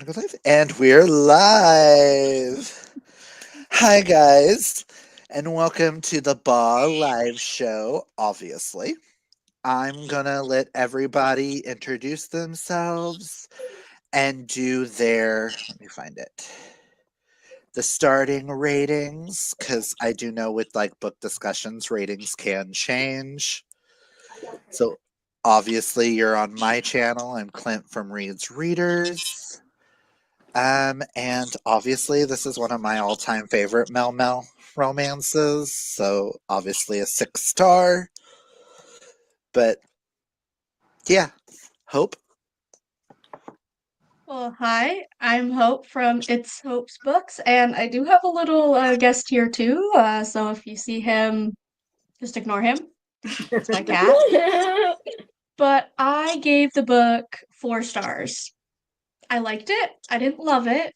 gonna go live, and we're live. Hi, guys, and welcome to the BAA live show. Obviously, I'm gonna let everybody introduce themselves and do their. Let me find it. The starting ratings, because I do know with like book discussions, ratings can change. So obviously, you're on my channel. I'm Clint from Reed's Readers. And obviously, this is one of my all-time favorite Mel Mel romances. So obviously, a 6 star. But yeah, Hope. Well, hi, I'm Hope from It's Hope's Books, and I do have a little guest here too. So if you see him, just ignore him. It's my cat. But I gave the book 4 stars. I liked it. I didn't love it,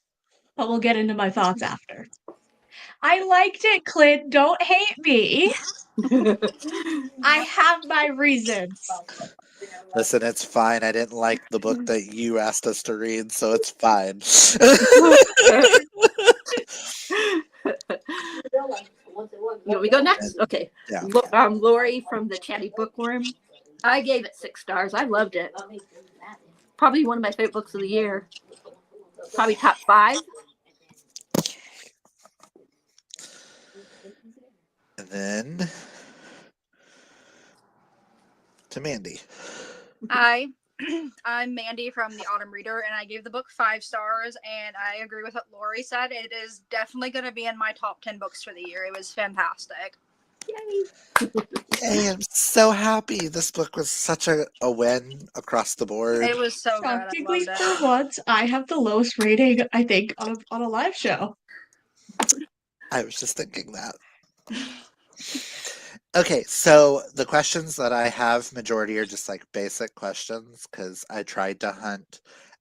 but we'll get into my thoughts after. I liked it, Clint. Don't hate me. I have my reasons. Listen, it's fine. I didn't like the book that you asked us to read, so it's fine. We go next? Okay. Yeah. Lori from the Chatty Bookworm. I gave it 6 stars. I loved it. Probably one of my favorite books of the year. Probably top 5. And then to Mandy. Hi, I'm Mandy from the Autumn Reader, and I gave the book 5 stars. And I agree with what Lori said. It is definitely going to be in my top 10 books for the year. It was fantastic. Yay! Yay, I'm so happy. This book was such a win across the board. It was so good. I Shockingly, loved for it. once, I have the lowest rating, I think, on a live show. I was just thinking that. Okay, so the questions that I have, majority are just like basic questions because I tried to hunt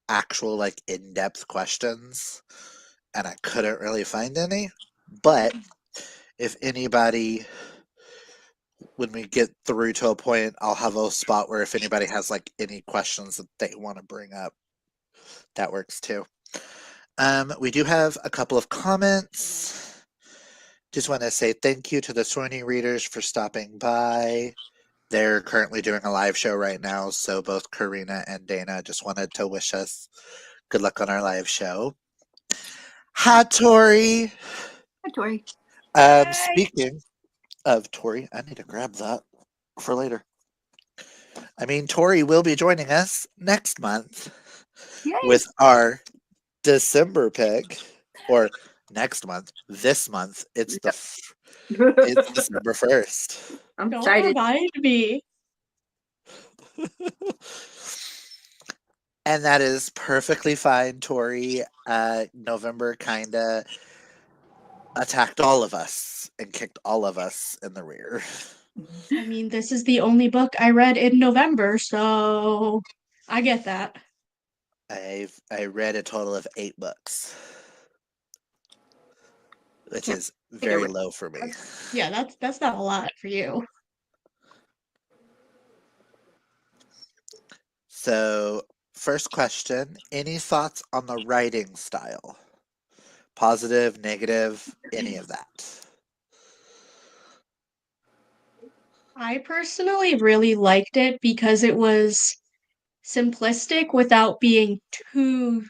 actual like in-depth questions and I couldn't really find any. But if anybody, when we get through to a point, I'll have a spot where if anybody has like any questions that they want to bring up, that works too. We do have a couple of comments. Just want to say thank you to the Sony readers for stopping by. They're currently doing a live show right now, so both Karina and Dana just wanted to wish us good luck on our live show. Hi, Tori. Hi, Tori. Speaking of Tori, I need to grab that for later. I mean, Tori will be joining us next month Yay! with our December pick, or next month. This month, it's it's December 1st. I'm Don't excited. remind me. And that is perfectly fine, Tori. November kinda attacked all of us and kicked all of us in the rear. I mean, this is the only book I read in November, so I get that. I read a total of 8 books, which is very low for me. Yeah, that's not a lot for you. So, first question, any thoughts on the writing style? Positive, negative, any of that? I personally really liked it because it was simplistic without being too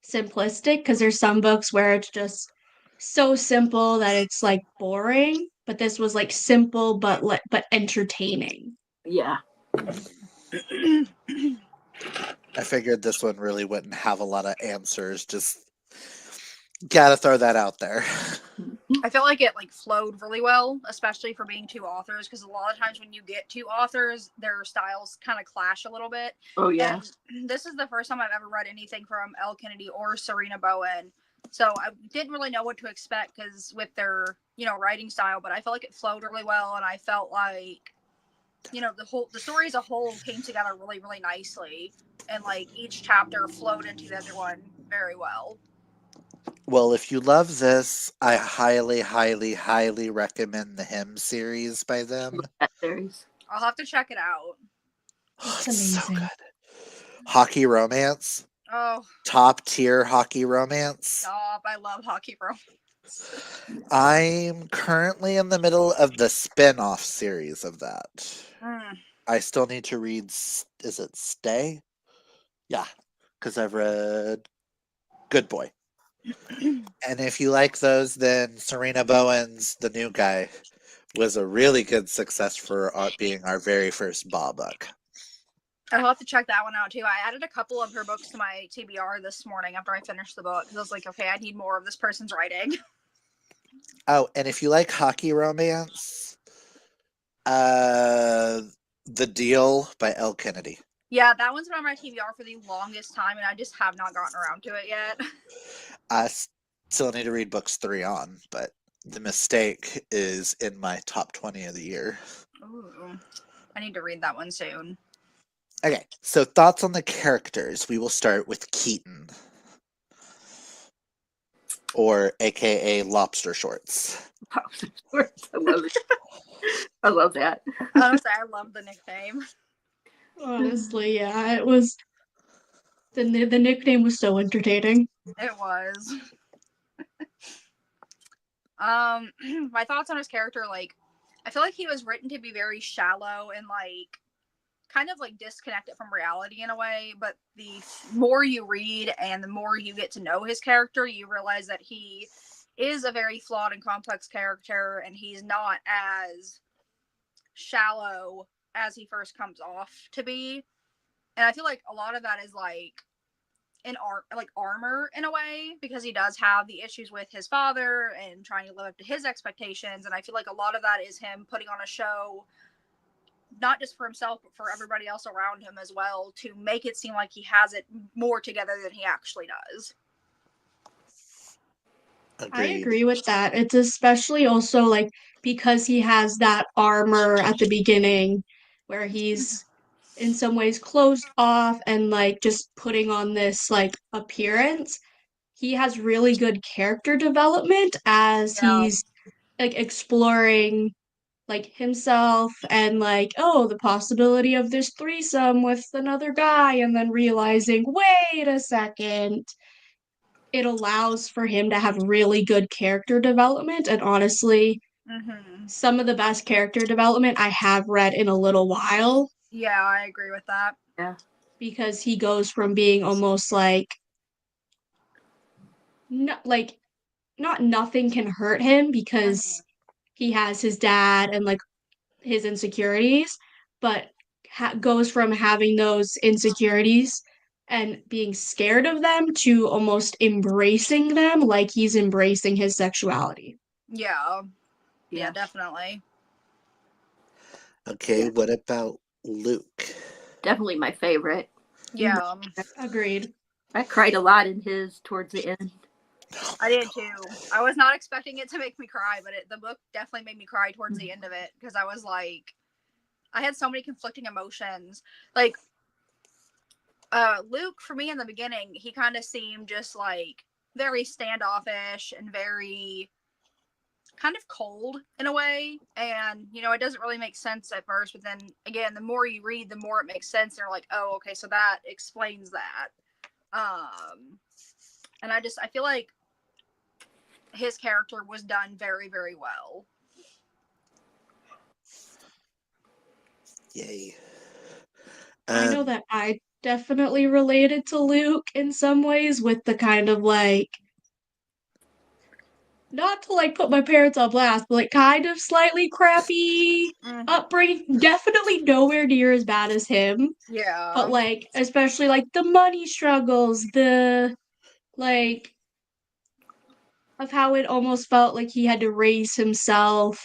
simplistic. Because there's some books where it's just so simple that it's like boring, but this was like simple but entertaining. Yeah. I figured this one really wouldn't have a lot of answers. Just gotta throw that out there. I felt like it flowed really well, especially for being two authors, because a lot of times when you get two authors, their styles kind of clash a little bit. Oh, yeah. And this is the first time I've ever read anything from Elle Kennedy or Sarina Bowen. So I didn't really know what to expect because with their, writing style, but I felt like it flowed really well, and I felt like, the story as a whole came together really, really nicely, and each chapter flowed into the other one very well. Well, if you love this, I highly, highly, highly recommend the Hymn series by them. That series. I'll have to check it out. Oh, It's it's so amazing. good. Hockey romance, Oh, top tier hockey romance. stop. I love hockey romance. I'm currently in the middle of the spin-off series of that. Mm. I still need to read, is it Stay? Yeah, because I've read Good Boy. And if you like those, then Sarina Bowen's The New Guy was a really good success for being our very first BAA book. I'll have to check that one out too. I added a couple of her books to my TBR this morning after I finished the book because I was like, okay, I need more of this person's writing. Oh, and if you like hockey romance, The Deal by Elle Kennedy. Yeah, that one's been on my TBR for the longest time, and I just have not gotten around to it yet. I still need to read books 3 on, but The Mistake is in my top 20 of the year. Ooh, I need to read that one soon. Okay, so thoughts on the characters. We will start with Keaton, or AKA Lobster Shorts. Lobster Shorts. I love it. I love that. Honestly, I love the nickname. Honestly, yeah, it was the nickname was so entertaining. It was. My thoughts on his character, like, I feel like he was written to be very shallow and like kind of like disconnected from reality in a way, but the more you read and the more you get to know his character, you realize that he is a very flawed and complex character, and he's not as shallow as he first comes off to be. And I feel like a lot of that is like armor in a way, because he does have the issues with his father and trying to live up to his expectations. And I feel like a lot of that is him putting on a show, not just for himself but for everybody else around him as well, to make it seem like he has it more together than he actually does. Agreed. I agree with that. It's especially also like because he has that armor at the beginning where he's in some ways closed off and like just putting on this like appearance. He has really good character development as Yeah. he's like exploring like himself and like, oh, the possibility of this threesome with another guy, and then realizing, wait a second, it allows for him to have really good character development. And honestly, Mm-hmm. some of the best character development I have read in a little while. Yeah, I agree with that. Yeah. Because he goes from being almost like not nothing can hurt him because he has his dad and like his insecurities, but goes from having those insecurities and being scared of them to almost embracing them like he's embracing his sexuality. Yeah. Yeah. Yeah, definitely. Okay, Yeah. what about Luke? Definitely my favorite. Yeah. Agreed. I cried a lot in his towards the end. I did too. I was not expecting it to make me cry, but the book definitely made me cry towards the end of it, because I was like, I had so many conflicting emotions. Like, Luke, for me in the beginning, he kind of seemed just like very standoffish and very kind of cold in a way. And, you know, it doesn't really make sense at first, but then again, the more you read, the more it makes sense. And you're like, oh, okay, so that explains that. And I feel like his character was done very, very well. Yay. I know that I definitely related to Luke in some ways with the kind of like, not to like put my parents on blast, but like kind of slightly crappy upbringing. Definitely nowhere near as bad as him. Yeah. But like, especially like the money struggles, the like of how it almost felt like he had to raise himself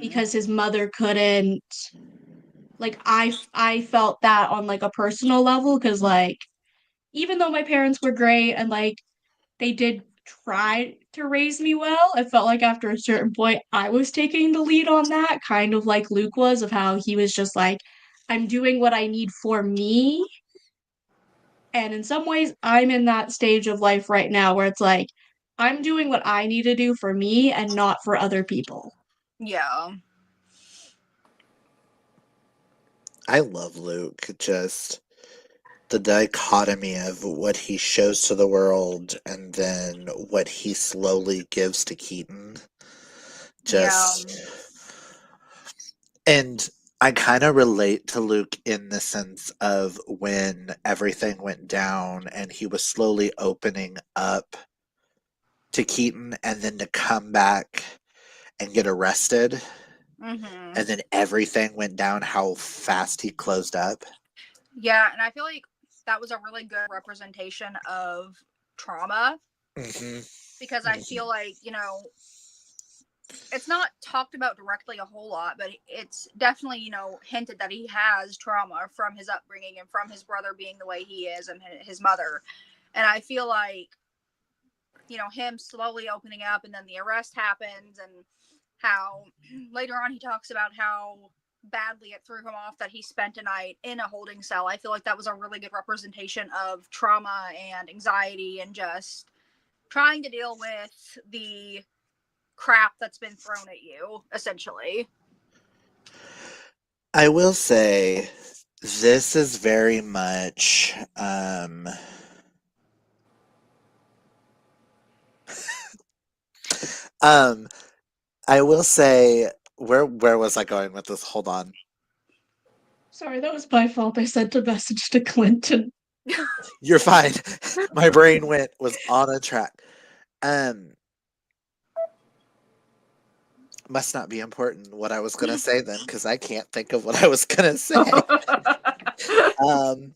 because his mother couldn't. Like I felt that on like a personal level because like even though my parents were great and like they did try to raise me well, I felt like after a certain point I was taking the lead on that, kind of like Luke was, of how he was just like, I'm doing what I need for me. And in some ways, I'm in that stage of life right now where it's like, I'm doing what I need to do for me and not for other people. Yeah. I love Luke. Just the dichotomy of what he shows to the world and then what he slowly gives to Keaton. Yeah. Just, and I kind of relate to Luke in the sense of when everything went down and he was slowly opening up to Keaton and then to come back and get arrested Mm-hmm. and then everything went down, how fast he closed up. Yeah, and I feel like that was a really good representation of trauma Mm-hmm. because I feel like, it's not talked about directly a whole lot, but it's definitely, hinted that he has trauma from his upbringing and from his brother being the way he is and his mother. And I feel like, him slowly opening up and then the arrest happens and how later on he talks about how badly it threw him off that he spent a night in a holding cell. I feel like that was a really good representation of trauma and anxiety and just trying to deal with the crap that's been thrown at you, essentially. I will say this is very much um I will say where was I going with this? Hold on. Sorry, that was my fault. I sent a message to Clinton. You're fine. My brain was on a track. Um must not be important what I was gonna say then, because I can't think of what I was gonna say. Um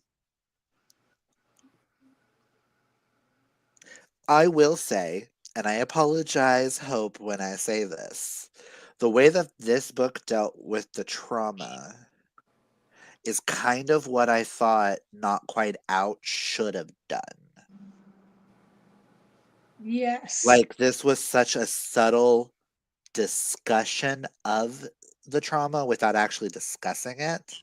I will say, and I apologize, Hope, when I say this, the way that this book dealt with the trauma is kind of what I thought Not Quite Out should have done. Yes. Like, this was such a subtle discussion of the trauma without actually discussing it.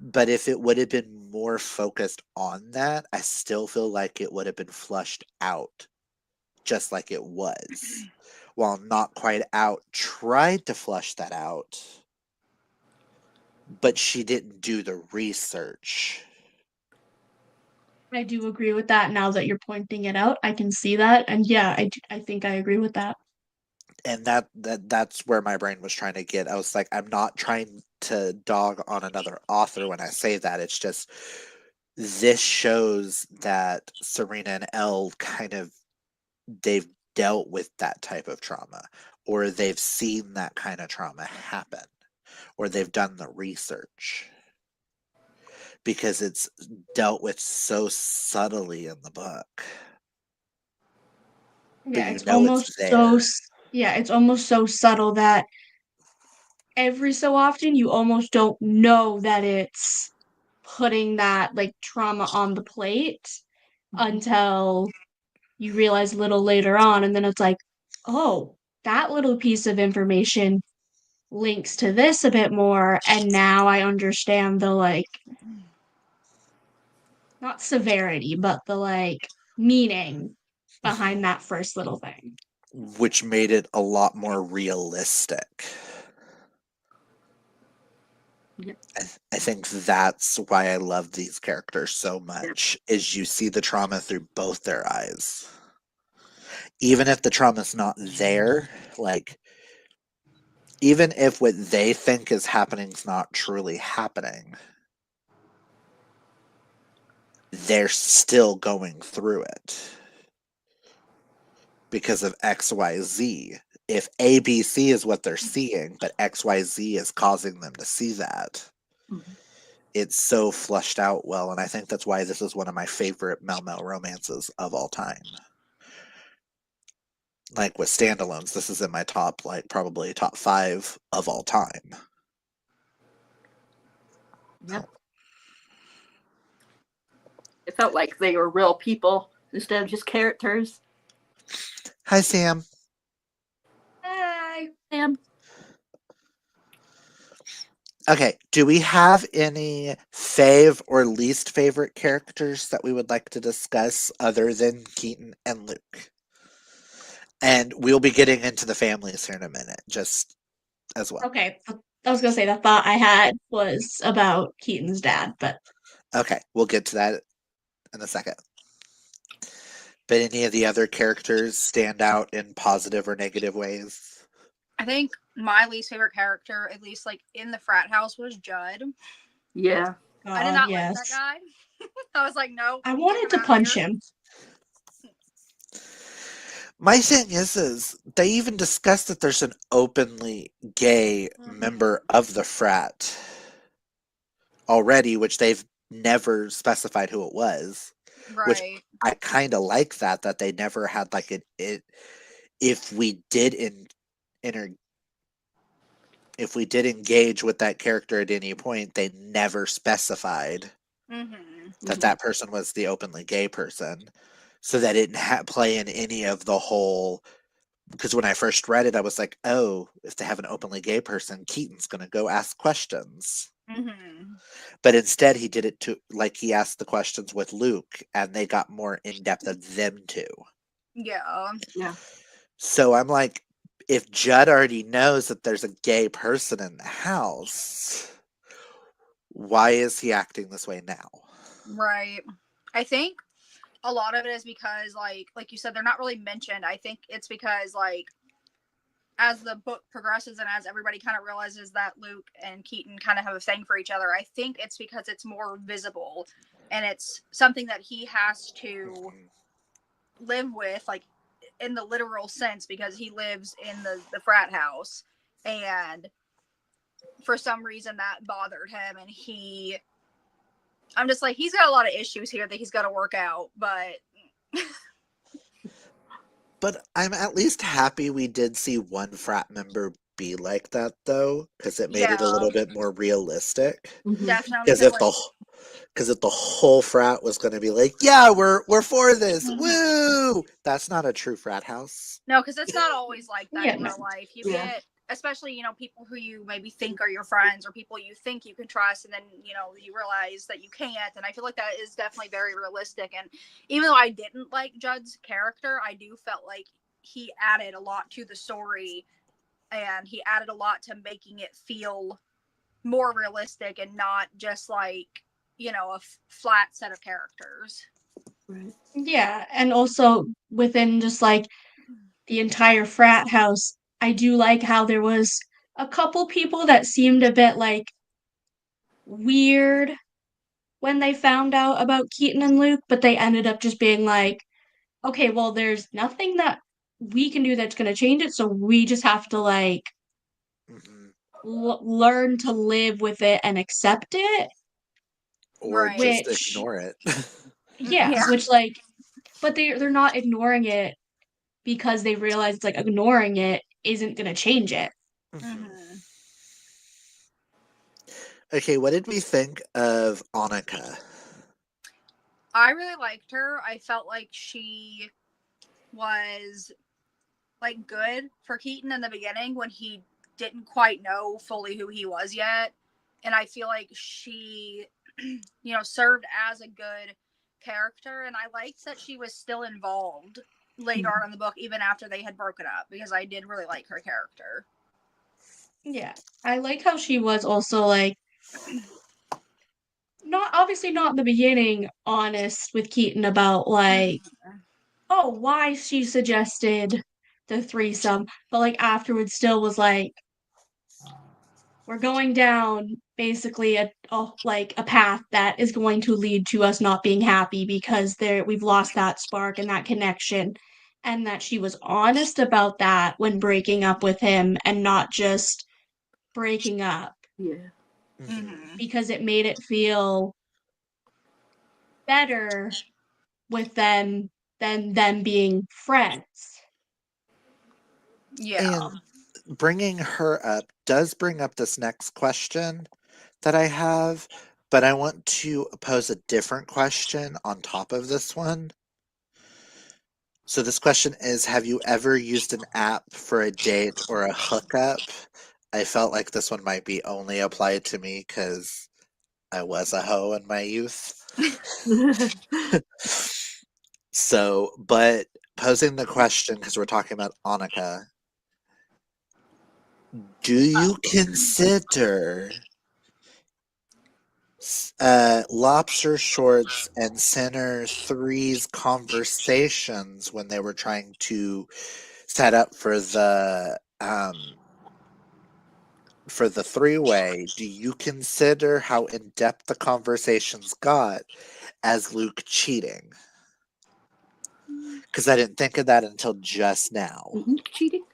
But if it would have been more focused on that, I still feel like it would have been flushed out just like it was. While Not Quite Out tried to flush that out, but she didn't do the research. I do agree with that now that you're pointing it out. I can see that. And yeah, I think I agree with that. And that's where my brain was trying to get. I was like, I'm not trying to dog on another author when I say that. It's just this shows that Sarina and Elle kind of they've dealt with that type of trauma, or they've seen that kind of trauma happen, or they've done the research, because it's dealt with so subtly in the book, but Yeah, you it's know it's almost there. yeah, it's almost so subtle that every so often you almost don't know that it's putting that like trauma on the plate until you realize a little later on, and then it's like, oh, that little piece of information links to this a bit more, and now I understand the like not severity, but the like meaning behind that first little thing. Which made it a lot more realistic. Yep. I think that's why I love these characters so much, is you see the trauma through both their eyes. Even if the trauma's not there, like, even if what they think is happening is not truly happening, they're still going through it because of XYZ. If ABC is what they're seeing, but XYZ is causing them to see that, it's so flushed out well. And I think that's why this is one of my favorite Mel Mel romances of all time. Like with standalones, this is in my top, like probably top 5 of all time. Yep. It felt like they were real people instead of just characters. Hi, Sam. Hi. Sam. Okay, do we have any fave or least favorite characters that we would like to discuss other than Keaton and Luke? And we'll be getting into the families here in a minute, just as well. Okay, I was gonna say the thought I had was about Keaton's dad, but Okay, we'll get to that in a second. But any of the other characters stand out in positive or negative ways? I think my least favorite character, at least like in the frat house, was Judd. Yeah. I did God, not like that yes. guy. I was like, no, I get wanted him to out of punch here. him. My thing is they even discussed that there's an openly gay member of the frat already, which they've never specified who it was. Which Right. I kind of like that they never had like it. If we did enter, if we did engage with that character at any point, they never specified that that person was the openly gay person, so that it didn't play in any of the whole. Because when I first read it, I was like, oh, if they have an openly gay person, Keaton's going to go ask questions. But instead, he did it to, like, he asked the questions with Luke, and they got more in depth of them two. Yeah. Yeah. So I'm like, if Judd already knows that there's a gay person in the house, why is he acting this way now? Right. I think a lot of it is because like you said, they're not really mentioned. I think it's because like as the book progresses and as everybody kind of realizes that Luke and Keaton kind of have a thing for each other, I think it's because it's more visible and it's something that he has to live with, like in the literal sense, because he lives in the frat house, and for some reason that bothered him, and I'm just like, he's got a lot of issues here that he's got to work out, but But I'm at least happy we did see one frat member be like that, though, because it made it a yeah, little bit more realistic. definitely, Because because if like the whole frat was going to be like, yeah, we're for this, woo, that's not a true frat house. no, because it's not always like that Yeah, in no. real life. You Yeah. get, especially, people who you maybe think are your friends or people you think you can trust, and then you realize that you can't. And I feel like that is definitely very realistic. And even though I didn't like Judd's character, I do felt like he added a lot to the story, and he added a lot to making it feel more realistic and not just like a flat set of characters. Right. Yeah, and also within just like the entire frat house, I do like how there was a couple people that seemed a bit like weird when they found out about Keaton and Luke, but they ended up just being like, okay, well, there's nothing that we can do that's going to change it, so we just have to like Mhm. learn to live with it and accept it, Or Right. just which ignore it. yeah, Yeah. which like but they're not ignoring it because they realize like ignoring it isn't going to change it. Mhm. Mm-hmm. Okay, what did we think of Annika? I really liked her. I felt like she was like good for Keaton in the beginning when he didn't quite know fully who he was yet. And I feel like she, served as a good character. And I liked that she was still involved later on in the book, even after they had broken up, because I did really like her character. Yeah. I like how she was also like not obviously not in the beginning honest with Keaton about like oh why she suggested the threesome, but like afterwards still was like we're going down basically a path that is going to lead to us not being happy because we've lost that spark and that connection, and that she was honest about that when breaking up with him and not just breaking up Yeah. Mhm. because it made it feel better with them than them being friends. Yeah. And bringing her up does bring up this next question that I have, but I want to pose a different question on top of this one. So this question is, have you ever used an app for a date or a hookup? I felt like this one might be only applied to me because I was a hoe in my youth. So, but posing the question, because we're talking about Annika, do you consider Lobster Shorts and Center Three's conversations when they were trying to set up for the three-way, do you consider how in-depth the conversations got as Luke cheating? Because I didn't think of that until just now. Cheating?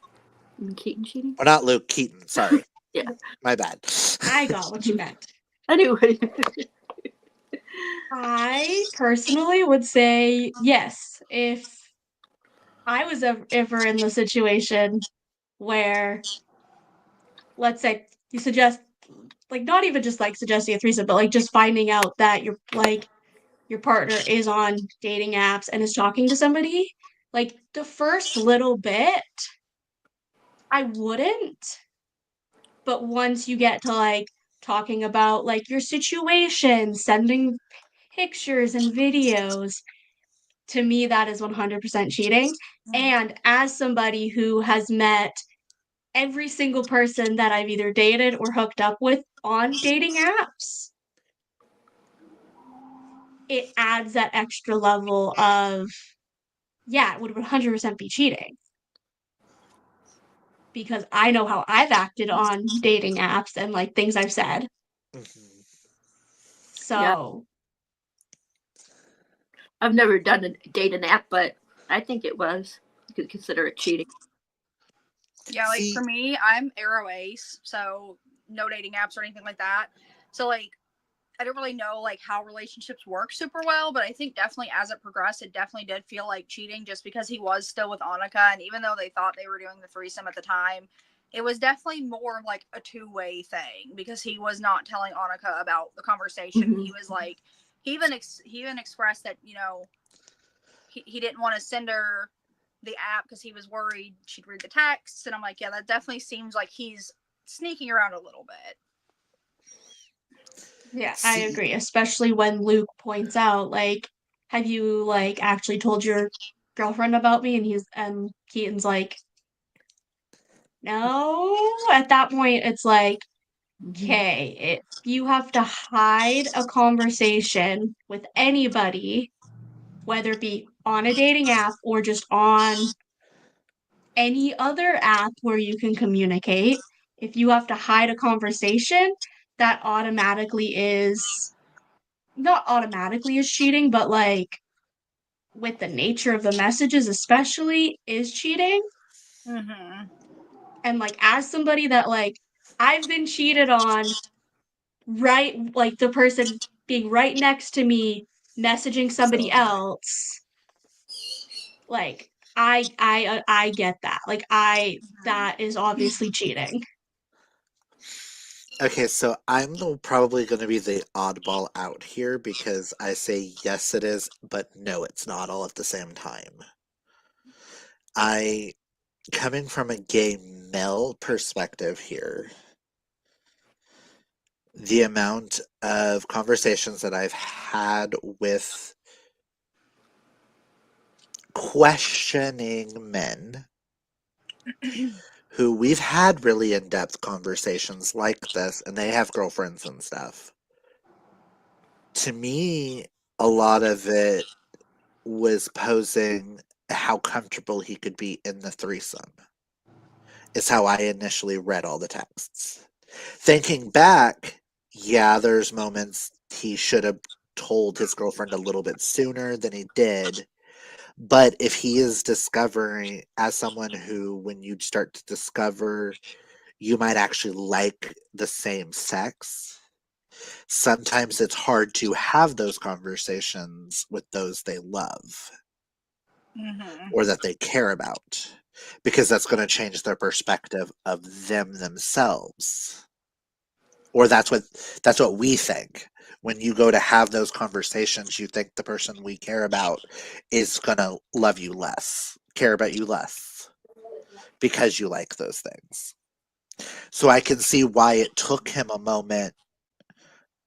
Keaton cheating? Or not Luke, Keaton, sorry. Yeah. My bad. I got what you meant. Anyway. I personally would say yes. If I was ever in the situation where, let's say, you suggest, like, not even just like suggesting a threesome, but like just finding out that your partner is on dating apps and is talking to somebody, like the first little bit, I wouldn't. But once you get to like talking about like your situation, sending pictures and videos, to me that is 100% cheating. And as somebody who has met every single person that I've either dated or hooked up with on dating apps, it adds that extra level of, yeah, it would 100% be cheating. Because I know how I've acted on dating apps and like things I've said. Mhm. Yeah. So, I've never done a dating app, but I think it was. You could consider it cheating. Yeah, like See, for me, I'm Arrow Ace, so no dating apps or anything like that. So like I don't really know like how relationships work super well, but I think definitely as it progressed, it definitely did feel like cheating just because he was still with Annika, and even though they thought they were doing the threesome at the time, it was definitely more like a two-way thing because he was not telling Annika about the conversation. Mhm. He was like, he even expressed that he didn't want to send her the app because he was worried she'd read the texts, and I'm like, yeah, that definitely seems like he's sneaking around a little bit. yeah, I see, agree, especially when Luke points out like, have you like actually told your girlfriend about me? And Keaton's like, no. At that point it's like, Mhm. okay, if you have to hide a conversation with anybody, whether it be on a dating app or just on any other app where you can communicate, if you have to hide a conversation, that automatically is not automatically is cheating, but like with the nature of the messages, especially, is cheating. Mm-hmm. And like, as somebody that like, I've been cheated on, right, like the person being right next to me messaging somebody else, like I get that. Like I that is obviously cheating. okay, so I'm probably going to be the oddball out here because I say yes, it is, but no, it's not all at the same time. I, coming from a gay male perspective here, the amount of conversations that I've had with questioning men who we've had really in-depth conversations like this and they have girlfriends and stuff. To me, a lot of it was posing how comfortable he could be in the threesome. Is how I initially read all the texts. Thinking back, yeah, there's moments he should have told his girlfriend a little bit sooner than he did. But if he is discovering, as someone who, when you start to discover you might actually like the same sex, sometimes it's hard to have those conversations with those they love Mm-hmm. or that they care about because that's going to change their perspective of them themselves. Or that's what we think. When you go to have those conversations, you think the person we care about is going to love you less, care about you less because you like those things. So I can see why it took him a moment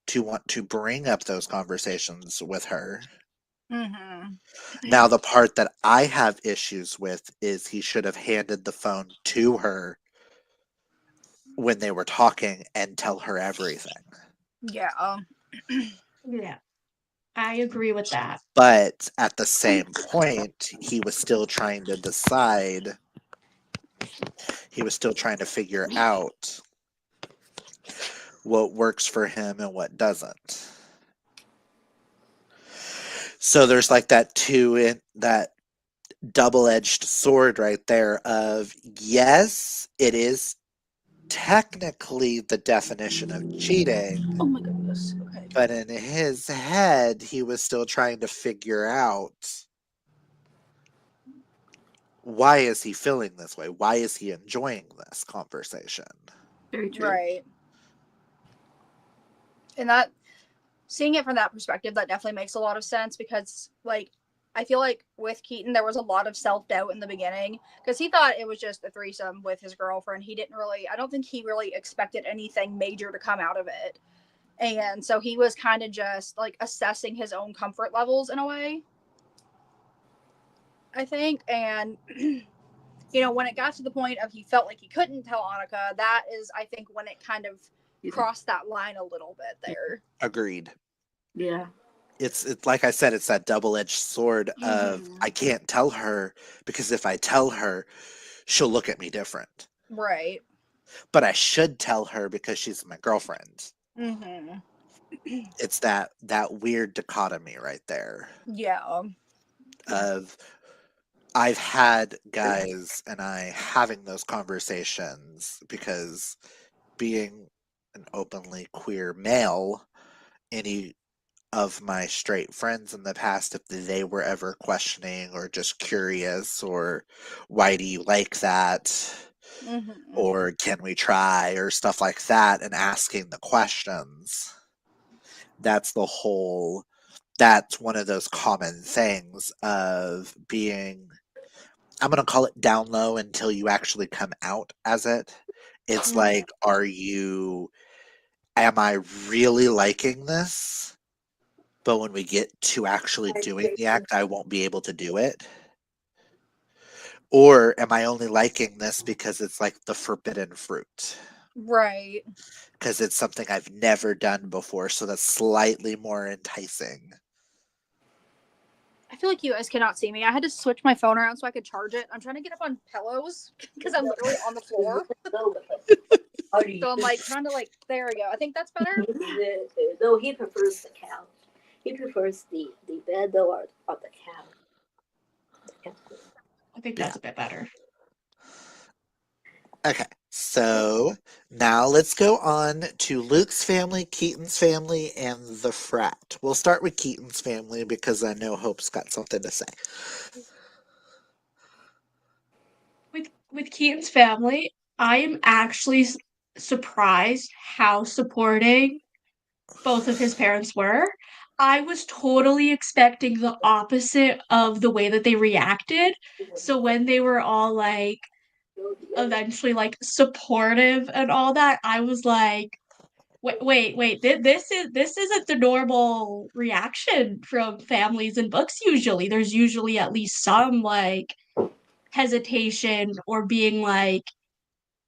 to want to bring up those conversations with her. Mm-hmm. Now, the part that I have issues with is he should have handed the phone to her when they were talking and tell her everything. Yeah. Yeah, I agree with that. But at the same point, he was still trying to decide, he was still trying to figure out what works for him and what doesn't. So there's like that double-edged sword right there of, yes, it is technically the definition of cheating, Oh my goodness. Okay. but in his head he was still trying to figure out, why is he feeling this way? Why is he enjoying this conversation? Very true. Right. And that, seeing it from that perspective, that definitely makes a lot of sense because, like, I feel like with Keaton, there was a lot of self doubt in the beginning because he thought it was just a threesome with his girlfriend. He didn't really, I don't think he really expected anything major to come out of it. And so he was kind of just like assessing his own comfort levels in a way, I think. And, when it got to the point of he felt like he couldn't tell Annika, that is, I think, when it kind of crossed that line a little bit there. Agreed. Yeah. It's like I said, it's that double-edged sword of, I can't tell her because if I tell her, she'll look at me different. Right. But I should tell her because she's my girlfriend. Mm-hmm. It's that weird dichotomy right there Yeah. of, I've had guys and I having those conversations because being an openly queer male, any of my straight friends in the past, if they were ever questioning or just curious or why do you like that, Mm-hmm. or can we try, or stuff like that, and asking the questions, that's one of those common things of being, I'm going to call it down low until you actually come out as it. It's like, am I really liking this? But when we get to actually doing the act, I won't be able to do it. Or am I only liking this because it's like the forbidden fruit? Right. Because it's something I've never done before, so that's slightly more enticing. I feel like you guys cannot see me. I had to switch my phone around so I could charge it. I'm trying to get up on pillows because I'm literally on the floor. So I'm like trying to there we go. I think that's better. No, he prefers the couch. He prefers the bed or the couch. I think that's a bit better. Okay, so now let's go on to Luke's family, Keaton's family, and the frat. We'll start with Keaton's family because I know Hope's got something to say. With Keaton's family, I am actually surprised how supporting both of his parents were. I was totally expecting the opposite of the way that they reacted. So when they were all like eventually like supportive and all that, I was like, wait, this isn't the normal reaction from families and books usually. There's usually at least some like hesitation or being like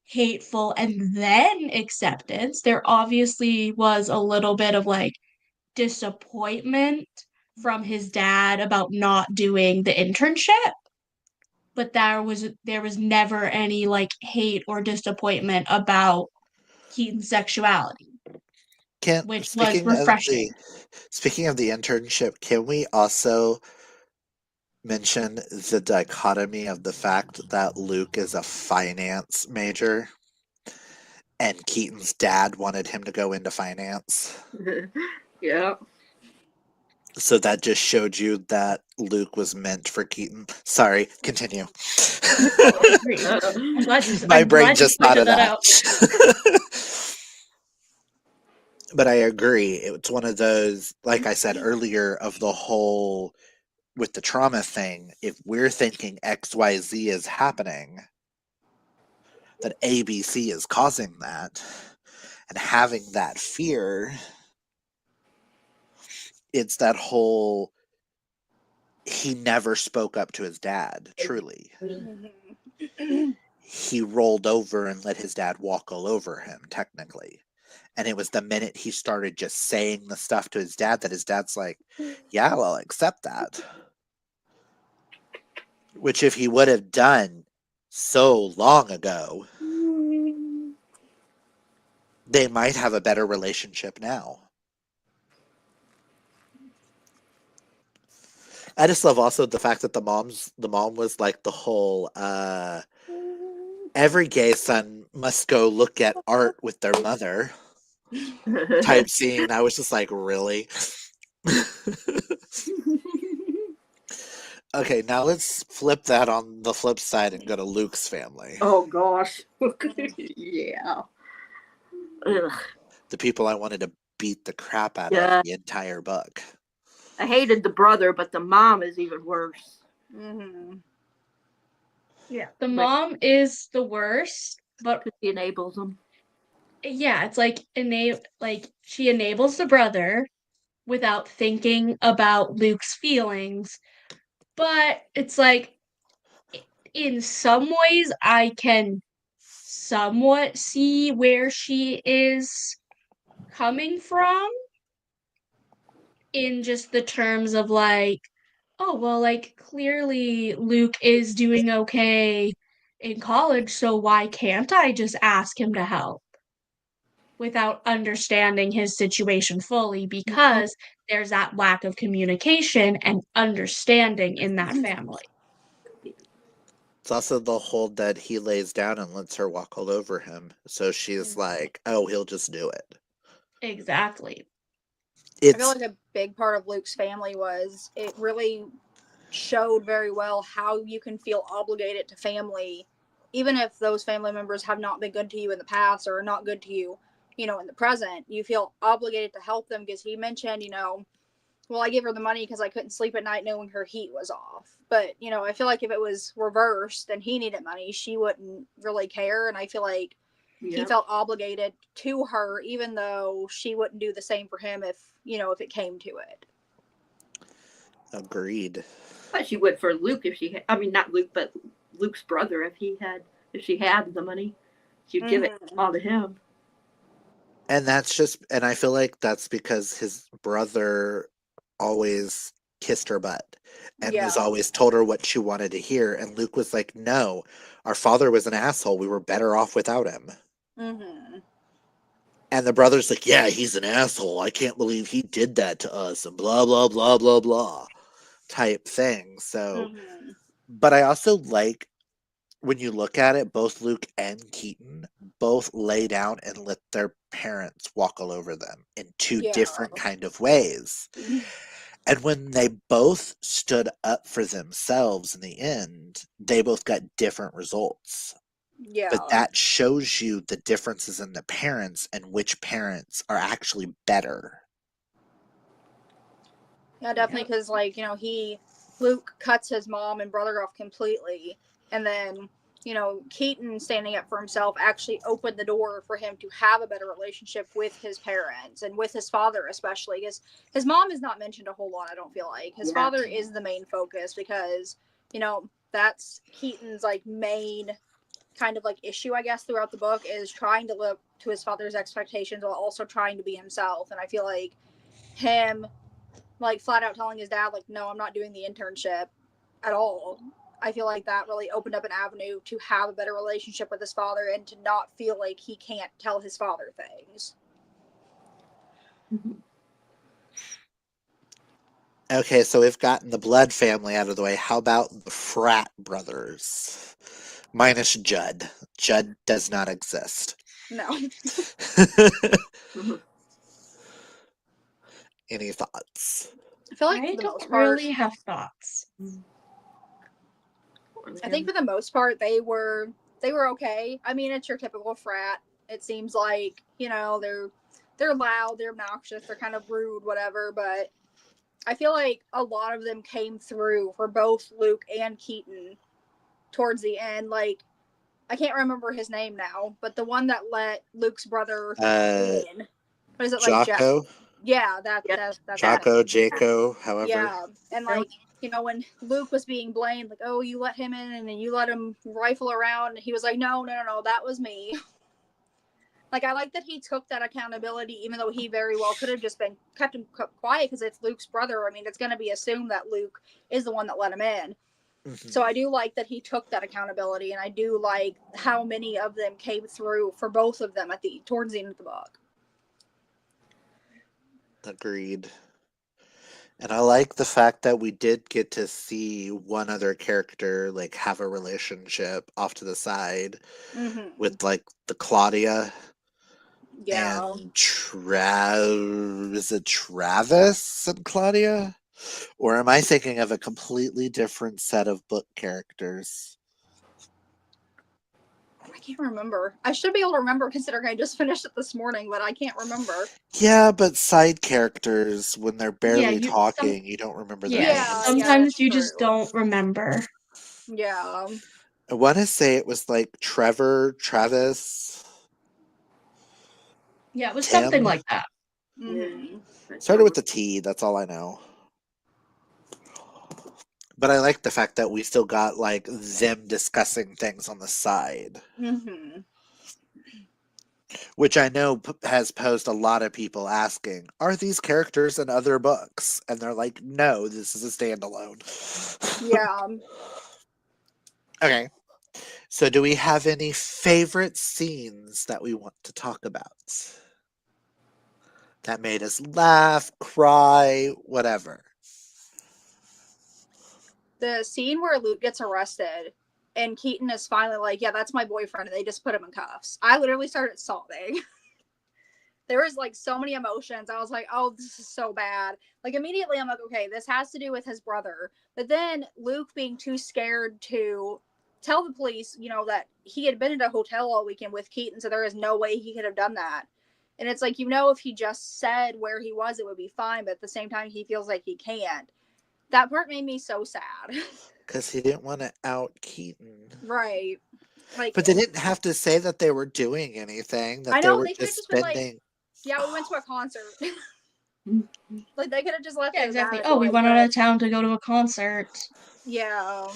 hateful and then acceptance. There obviously was a little bit of like disappointment from his dad about not doing the internship, but there was never any like hate or disappointment about Keaton's sexuality, Can which was refreshing. speaking of the internship, can we also mention the dichotomy of the fact that Luke is a finance major and Keaton's dad wanted him to go into finance? Yeah. So that just showed you that Luke was meant for Keaton. Sorry, continue. I agree. My I'm brain glad you just thought pointed of that that. out. But I agree. It's one of those, like I said earlier, of the whole with the trauma thing. If we're thinking XYZ is happening, that ABC is causing that, and having that fear, it's that whole, he never spoke up to his dad, truly. Mm-hmm. He rolled over and let his dad walk all over him, technically. And it was the minute he started just saying the stuff to his dad that his dad's like, yeah, well, I'll accept that. Which if he would have done so long ago, they might have a better relationship now. I just love also the fact that the mom was like the whole every gay son must go look at art with their mother type scene. I was just like, really? Okay, now let's flip that on the flip side and go to Luke's family. Oh gosh. Yeah. Ugh. The people I wanted to beat the crap out Yeah. of the entire book. I hated the brother, but the mom is even worse. Mm-hmm. Yeah, the mom is the worst, but Because she enables them. yeah, it's like she enables the brother without thinking about Luke's feelings, but it's like in some ways I can somewhat see where she is coming from in just the terms of like, oh, well, like clearly Luke is doing okay in college, so why can't I just ask him to help? Without understanding his situation fully because there's that lack of communication and understanding in that family. It's also the hold that he lays down and lets her walk all over him. So she's like, oh, he'll just do it. Exactly. I feel It's like a big part of Luke's family was it really showed very well how you can feel obligated to family, even if those family members have not been good to you in the past or are not good to you, in the present. You feel obligated to help them because he mentioned, well, I give her the money because I couldn't sleep at night knowing her heat was off. But, I feel like if it was reversed and he needed money, she wouldn't really care. And I feel like he felt obligated to her, even though she wouldn't do the same for him if it came to it. agreed. But she would for Luke if she had, I mean, not Luke, but Luke's brother if she had the money. She'd give it all to him. And I feel like that's because his brother always kissed her butt and was always told her what she wanted to hear. And Luke was like, no, our father was an asshole. We were better off without him. Mm-hmm. And the brother's like, yeah, he's an asshole. I can't believe he did that to us and blah, blah, blah, blah, blah type thing. So, but I also like when you look at it, both Luke and Keaton both lay down and let their parents walk all over them in two different kind of ways. And when they both stood up for themselves in the end, they both got different results. Yeah. But that shows you the differences in the parents and which parents are actually better. Yeah, definitely, because Luke cuts his mom and brother off completely, and then Keaton standing up for himself actually opened the door for him to have a better relationship with his parents and with his father, especially because his mom is not mentioned a whole lot. I don't feel like his father is the main focus because that's Keaton's main kind of issue, I guess, throughout the book is trying to live to his father's expectations while also trying to be himself. And I feel like him flat out telling his dad no, I'm not doing the internship at all, I feel like that really opened up an avenue to have a better relationship with his father and to not feel like he can't tell his father things. Okay, so we've gotten the blood family out of the way. How about the frat brothers? Minus Judd. Judd does not exist. No. Any thoughts? I feel like I for the don't most part, really have thoughts. I think for the most part they were okay. I mean, it's your typical frat. It seems like they're loud, they're obnoxious, they're kind of rude, whatever. But I feel like a lot of them came through for both Luke and Keaton towards the end. I can't remember his name now, but the one that let Luke's brother in. What is it Jocko? Yeah, that's Jocko, Jaco, however. Yeah, and when Luke was being blamed, oh, you let him in and then you let him rifle around, and he was like, no, that was me. Like, I like that he took that accountability, even though he very well could have just been kept him quiet because it's Luke's brother. I mean, it's going to be assumed that Luke is the one that let him in. So I do like that he took that accountability, and I do like how many of them came through for both of them towards the end of the book. Agreed. And I like the fact that we did get to see one other character like have a relationship off to the side with like the Claudia Yeah. and is it Travis and Claudia? Or am I thinking of a completely different set of book characters? I can't remember. I should be able to remember considering I just finished it this morning, but I can't remember. Yeah, but side characters, when they're Yeah, barely talking, you don't remember their yeah, names. sometimes that's you just true. don't remember. Yeah. I want to say it was like Travis, Yeah, it was Tim. something like that. Mm-hmm. Started with the T, that's all I know. But I like the fact that we still got like them discussing things on the side, Mm-hmm. which I know has posed a lot of people asking, are these characters in other books? And they're like, no, this is a standalone. Yeah. Okay. So do we have any favorite scenes that we want to talk about? That made us laugh, cry, whatever. The scene where Luke gets arrested and Keaton is finally like, yeah, that's my boyfriend, and they just put him in cuffs. I literally started sobbing. There was like so many emotions. I was like, oh, this is so bad. Like immediately I'm like, okay, this has to do with his brother. But then Luke being too scared to tell the police, that he had been in a hotel all weekend with Keaton, so there is no way he could have done that. And it's like, if he just said where he was, it would be fine. But at the same time, he feels like he can't. That part made me so sad. Because he didn't want to out Keaton. Right. Like, but they didn't have to say that they were doing anything, that I they know, were they could have just just been like, spending. yeah, we went to a concert. Like, they could have just left Yeah, it exactly. at Oh, we like, went out of town to go to a concert. Yeah.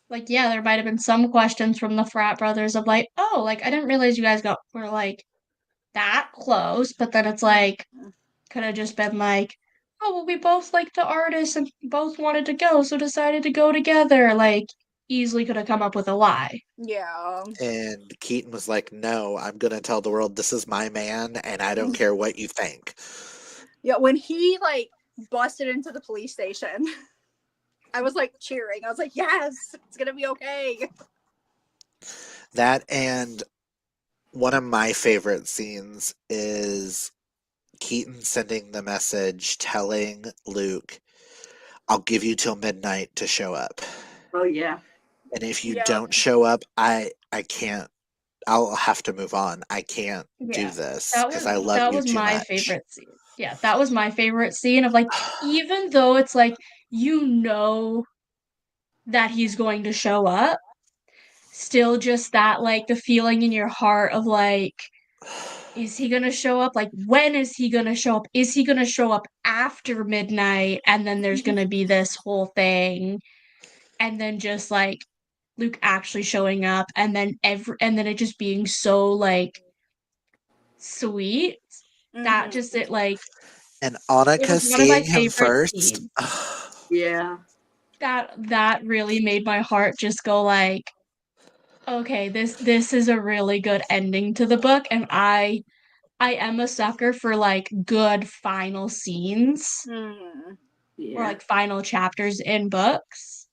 Like, yeah, there might have been some questions from the frat brothers of like, oh, like I didn't realize you guys were like that close, but then it's like could have just been like, oh, well, we both like the artist and both wanted to go, so decided to go together. Like, easily could have come up with a lie. Yeah. And Keaton was like, no, I'm going to tell the world this is my man, and I don't care what you think. Yeah, when he like busted into the police station, I was like cheering. I was like, yes, it's gonna be okay. That, and one of my favorite scenes is Keaton sending the message telling Luke, I'll give you till midnight to show up. Oh yeah. And if you Yeah. don't show up, I can't. I'll have to move on. I can't do Yeah, this because I love you was too my much. favorite scene. Yeah, that was my favorite scene of like, even though it's like you know that he's going to show up, still just that like the feeling in your heart of like, is he gonna show up? Like, when is he gonna show up? Is he gonna show up after midnight? And then there's gonna be this whole thing, and then just like Luke actually showing up, and then it just being so like sweet that just it like And it Annika was one of my seeing him favorite first. scenes. Yeah. That really made my heart just go like, okay, this is a really good ending to the book, and I am a sucker for like good final scenes Mm-hmm. or Yeah. like final chapters in books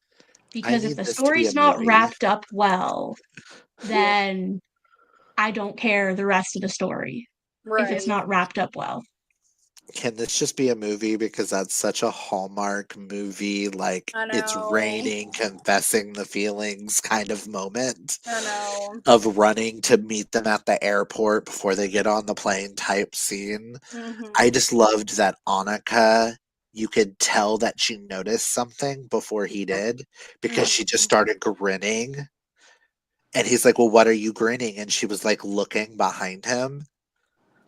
I because if need the this to be a story's not movie. wrapped up well, then I don't care the rest of the story if it's Right. not wrapped up well. Can this just be a movie? Because that's such a Hallmark movie, like I it's know. raining, confessing the feelings kind of moment I know. of running to meet them at the airport before they get on the plane type scene. I Mm-hmm. just loved that Annika, you could tell that she noticed something before he did because she just started grinning. And he's like, well, what are you grinning? And she was like looking behind him.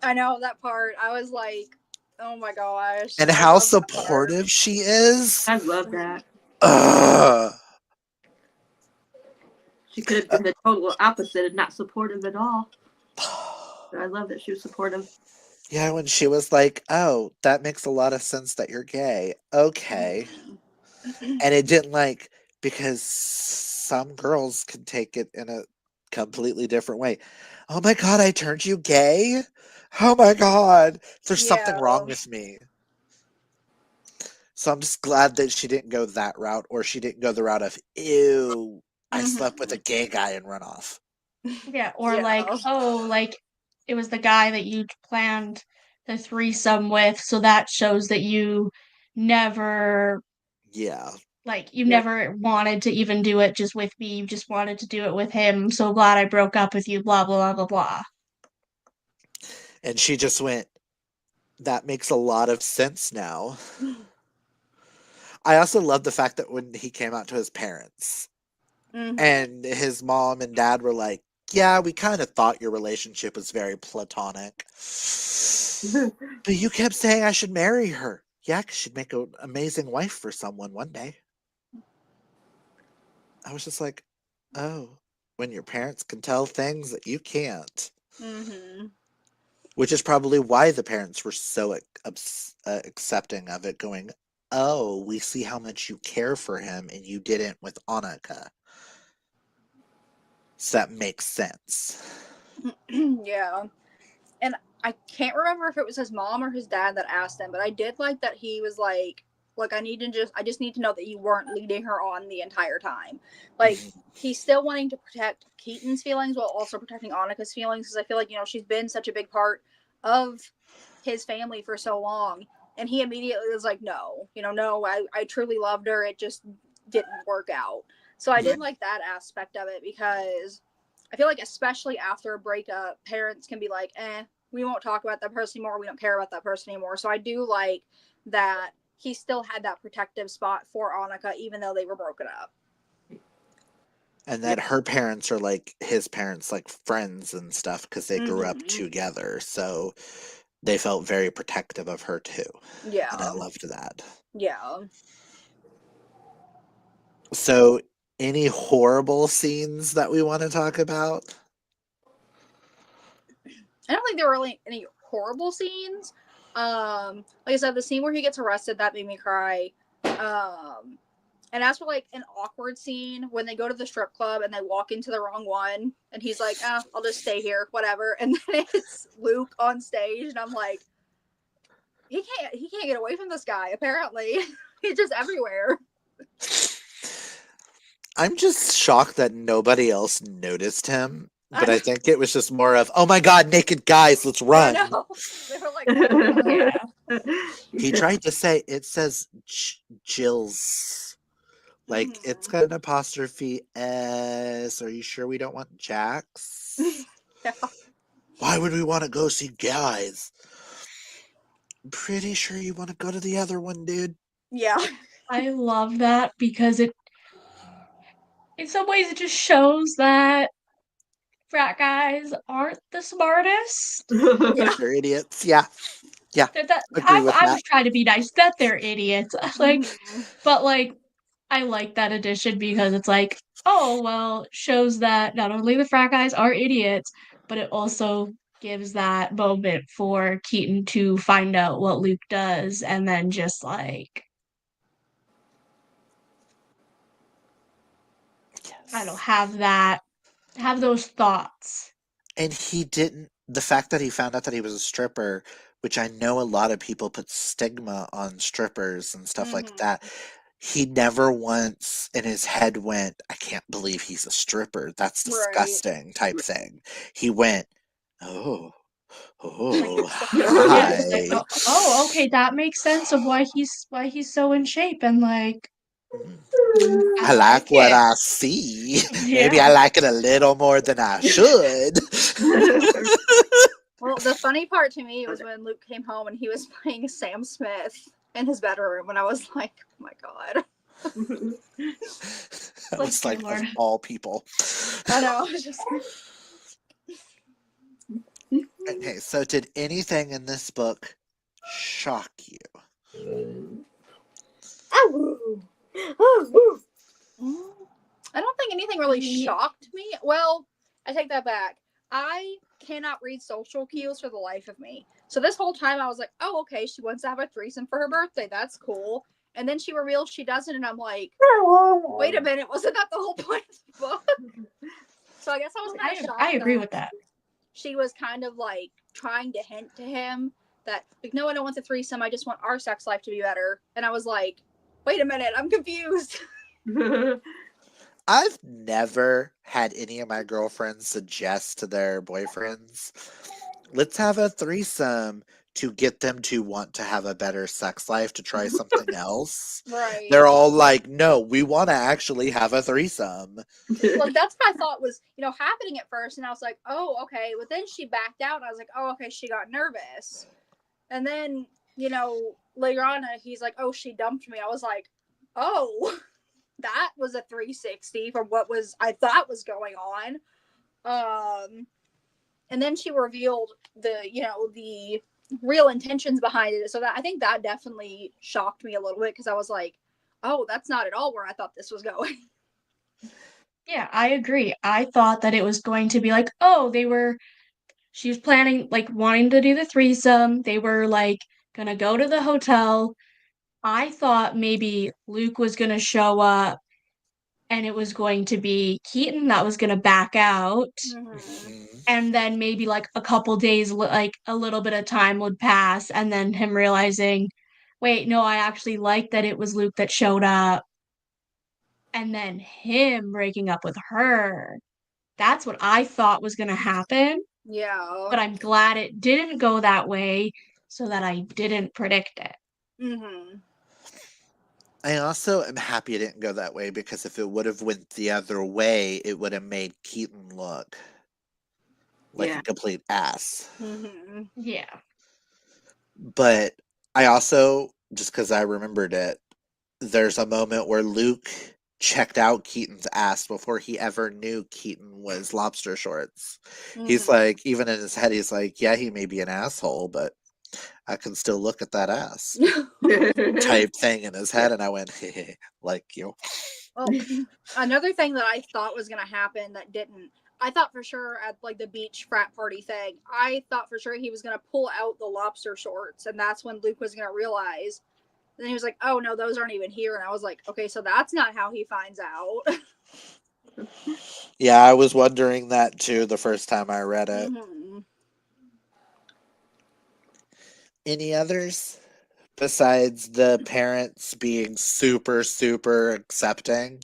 I know that part. I was like, oh my gosh. And I how love that part. supportive she is. I love that. Ugh. She could have been the total opposite and not supportive at all. I love that she was supportive. Yeah, when she was like, "Oh, that makes a lot of sense that you're gay." Okay. And it didn't like because some girls can take it in a completely different way. "Oh my god, I turned you gay? Oh my god, there's something Yeah. wrong with me." So I'm just glad that she didn't go that route, or she didn't go the route of, "Ew, I slept with a gay guy and run off." Yeah, or like, Yeah. oh, like it was the guy that you planned the threesome with, so that shows that you never Yeah. you Yep. never wanted to even do it just with me, you just wanted to do it with him. So glad I broke up with you, blah blah blah blah blah. And she just went, "That makes a lot of sense now." I also love the fact that when he came out to his parents, and his mom and dad were like, "Yeah, we kind of thought your relationship was very platonic. But you kept saying I should marry her." "Yeah, 'cause she'd make an amazing wife for someone one day." I was just like, "Oh, when your parents can tell things that you can't." Which is probably why the parents were so accepting of it, going, "Oh, we see how much you care for him, and you didn't with Annika. So that makes sense." Yeah. And I can't remember if it was his mom or his dad that asked him, but I did like that he was like, "Look, I just need to know that you weren't leading her on the entire time." Like, Mhm. he's still wanting to protect Keaton's feelings while also protecting Annika's feelings, because I feel like, she's been such a big part of his family for so long. And he immediately was like, "No, no, I truly loved her. It just didn't work out." So I Yeah. did like that aspect of it, because I feel like, especially after a breakup, parents can be like, we won't talk about that person anymore. We don't care about that person anymore. So I do like that he still had that protective spot for Annika, even though they were broken up. And Yeah. that her parents are like his parents, like friends and stuff, because they grew up Mm-hmm. together. So they felt very protective of her too. And I Yeah. loved that. Yeah. So, any horrible scenes that we want to talk about? I don't think there were really any horrible scenes. Like I said, the scene where he gets arrested, that made me cry. And as for like an awkward scene when they go to the strip club and they walk into the wrong one, and he's like, I'll just stay here, whatever. And then it's Luke on stage, and I'm like, he can't get away from this guy, apparently. He's just everywhere. I'm just shocked that nobody else noticed him. I But I know. think it was just more of, "Oh my god, naked guys, let's I run." know. They were like, oh. Yeah. He tried to say, "It says Jill's." Like, it's got an apostrophe S. Are you sure we don't want Jax? Yeah. Why would we want to go see guys? I'm pretty sure you want to go to the other one, dude. Yeah. I love that because it in some ways it just shows that frat guys aren't the smartest. Yeah. They're idiots. Yeah. Yeah. That Agree with I that. was trying to be nice. That they're idiots. Like, Mhm. but like, I like that addition because it's like, oh well, shows that not only the frat guys are idiots, but it also gives that moment for Keaton to find out what Luke does, and then just like, I don't Yes. have those thoughts. And he didn't, the fact that he found out that he was a stripper, which I know a lot of people put stigma on strippers and stuff like Mhm. that. He never once in his head went, "I can't believe he's a stripper. That's Right. disgusting," type thing. He went, "Oh, Like, oh, that's the Yeah, hi. he's like, oh, okay, that makes sense of why he's so in shape and like Mm, I I like like what it. I see. Maybe Yeah. I like it a little more than I should." well, the funny part to me was when Luke came home and he was playing Sam Smith in his bedroom, and I was like, oh my god. I Bless was dear like, of Lord. all people. I know. I was just Okay, so did anything in this book shock you? Mm, I don't think anything really Ye- shocked me. Well, I take that back. I cannot read social cues for the life of me. So this whole time I was like, oh, okay, she wants to have a threesome for her birthday. That's cool. And then she reveals she doesn't, and I'm like, wait a minute, wasn't that the whole point of the book? So I guess I was kind of shocked. I agree with that. She was kind of like trying to hint to him that, like, no, I don't want the threesome. I just want our sex life to be better. And I was like, wait a minute, I'm confused. I've never had any of my girlfriends suggest to their boyfriends, let's have a threesome to get them to want to have a better sex life, to try something else. Right. They're all like, no, we want to actually have a threesome. Like, that's what I thought was, happening at first. And I was like, oh, okay. But then she backed out. And I was like, oh, okay, she got nervous. And then, later on, he's like, oh, she dumped me. I was like, oh, that was a 360 from what I thought was going on. And then she revealed the real intentions behind it. So that I think that definitely shocked me a little bit, because I was like, oh, that's not at all where I thought this was going. Yeah, I agree. I thought that it was going to be like, oh, she was planning, like, wanting to do the threesome. They were, like, gonna go to the hotel. I thought maybe Luke was gonna show up and it was going to be Keaton that was gonna back out. Mhm. And then maybe, like, a couple days, like, a little bit of time would pass, and then him realizing, wait, no, I actually like that it was Luke that showed up. And then him breaking up with her. That's what I thought was gonna happen. Yeah. But I'm glad it didn't go that way, so that I didn't predict it. Mm-hmm. I also am happy it didn't go that way, because if it would have went the other way, it would have made Keaton look like a complete ass. Mm-hmm. Yeah. But I also, just because I remembered it, there's a moment where Luke checked out Keaton's ass before he ever knew Keaton was Lobster Shorts. Mm-hmm. He's like, even in his head, he's like, yeah, he may be an asshole, but I can still look at that ass type thing in his head. And I went, hey, like you. Well, another thing that I thought was going to happen that didn't, I thought for sure at like the beach frat party thing, I thought for sure he was going to pull out the lobster shorts, and that's when Luke was going to realize. And then he was like, oh no, those aren't even here. And I was like, okay, so that's not how he finds out. Yeah, I was wondering that too the first time I read it. Mm-hmm. Any others besides the parents being super, super accepting?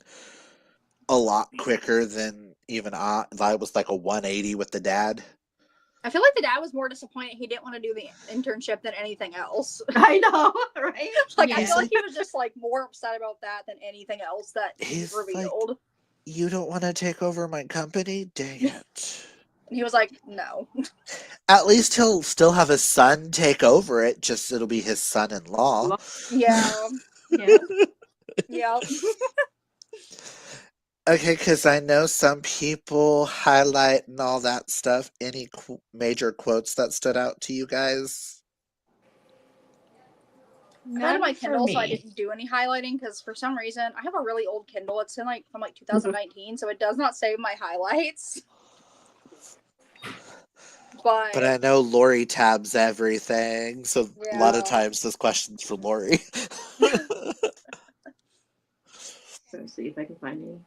A lot quicker than even I was like a 180 with the dad. I feel like the dad was more disappointed he didn't want to do the internship than anything else. I know, right? Like, Yeah. I feel like he was just like more upset about that than anything else that he He's revealed. like, you don't want to take over my company? Dang it. And he was like, no. At least he'll still have his son take over it, just it'll be his son-in-law. Yeah. Yeah. Yeah. Okay, because I know some people highlight and all that stuff. Any major quotes that stood out to you guys? I had my for Kindle, so I me. didn't do any highlighting because for some reason I have a really old Kindle. It's in from 2019, so it does not save my highlights. But I know Lori tabs everything, so a lot of times this question's for Lori. Let's see if I can find any.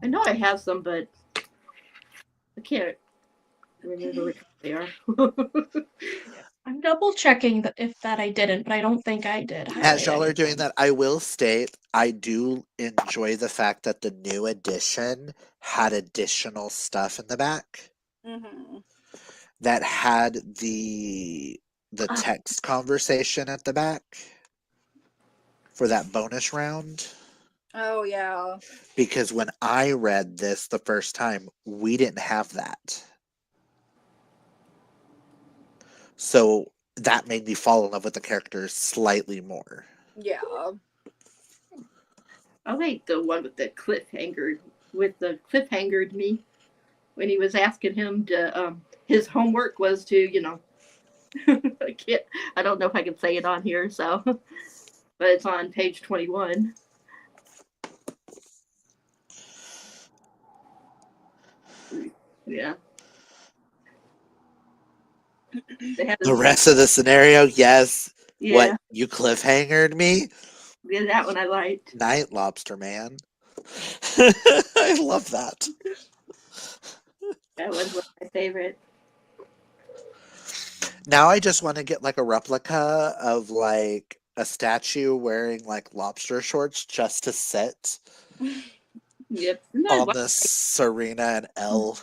I know I have some, but I can't remember which they are. I'm double checking if that I didn't, but I don't think I did. As y'all are doing that, I will state I do enjoy the fact that the new edition had additional stuff in the back Mm-hmm. that had the text conversation at the back for that bonus round. Oh yeah. Because when I read this the first time, we didn't have that. So that made me fall in love with the characters slightly more. Yeah. I like the one with the cliffhangered me when he was asking him to his homework was to I don't know if I can say it on here, so but it's on page 21. Yeah. They had The this, rest of the scenario, yes. yeah, What, you cliffhangered me? yeah, that one I liked. Night Lobster Man. I love that. That was one of my favorite. Now I just want to get like a replica of like a statue wearing like lobster shorts just to sit Yep. And on the Sarina and Elle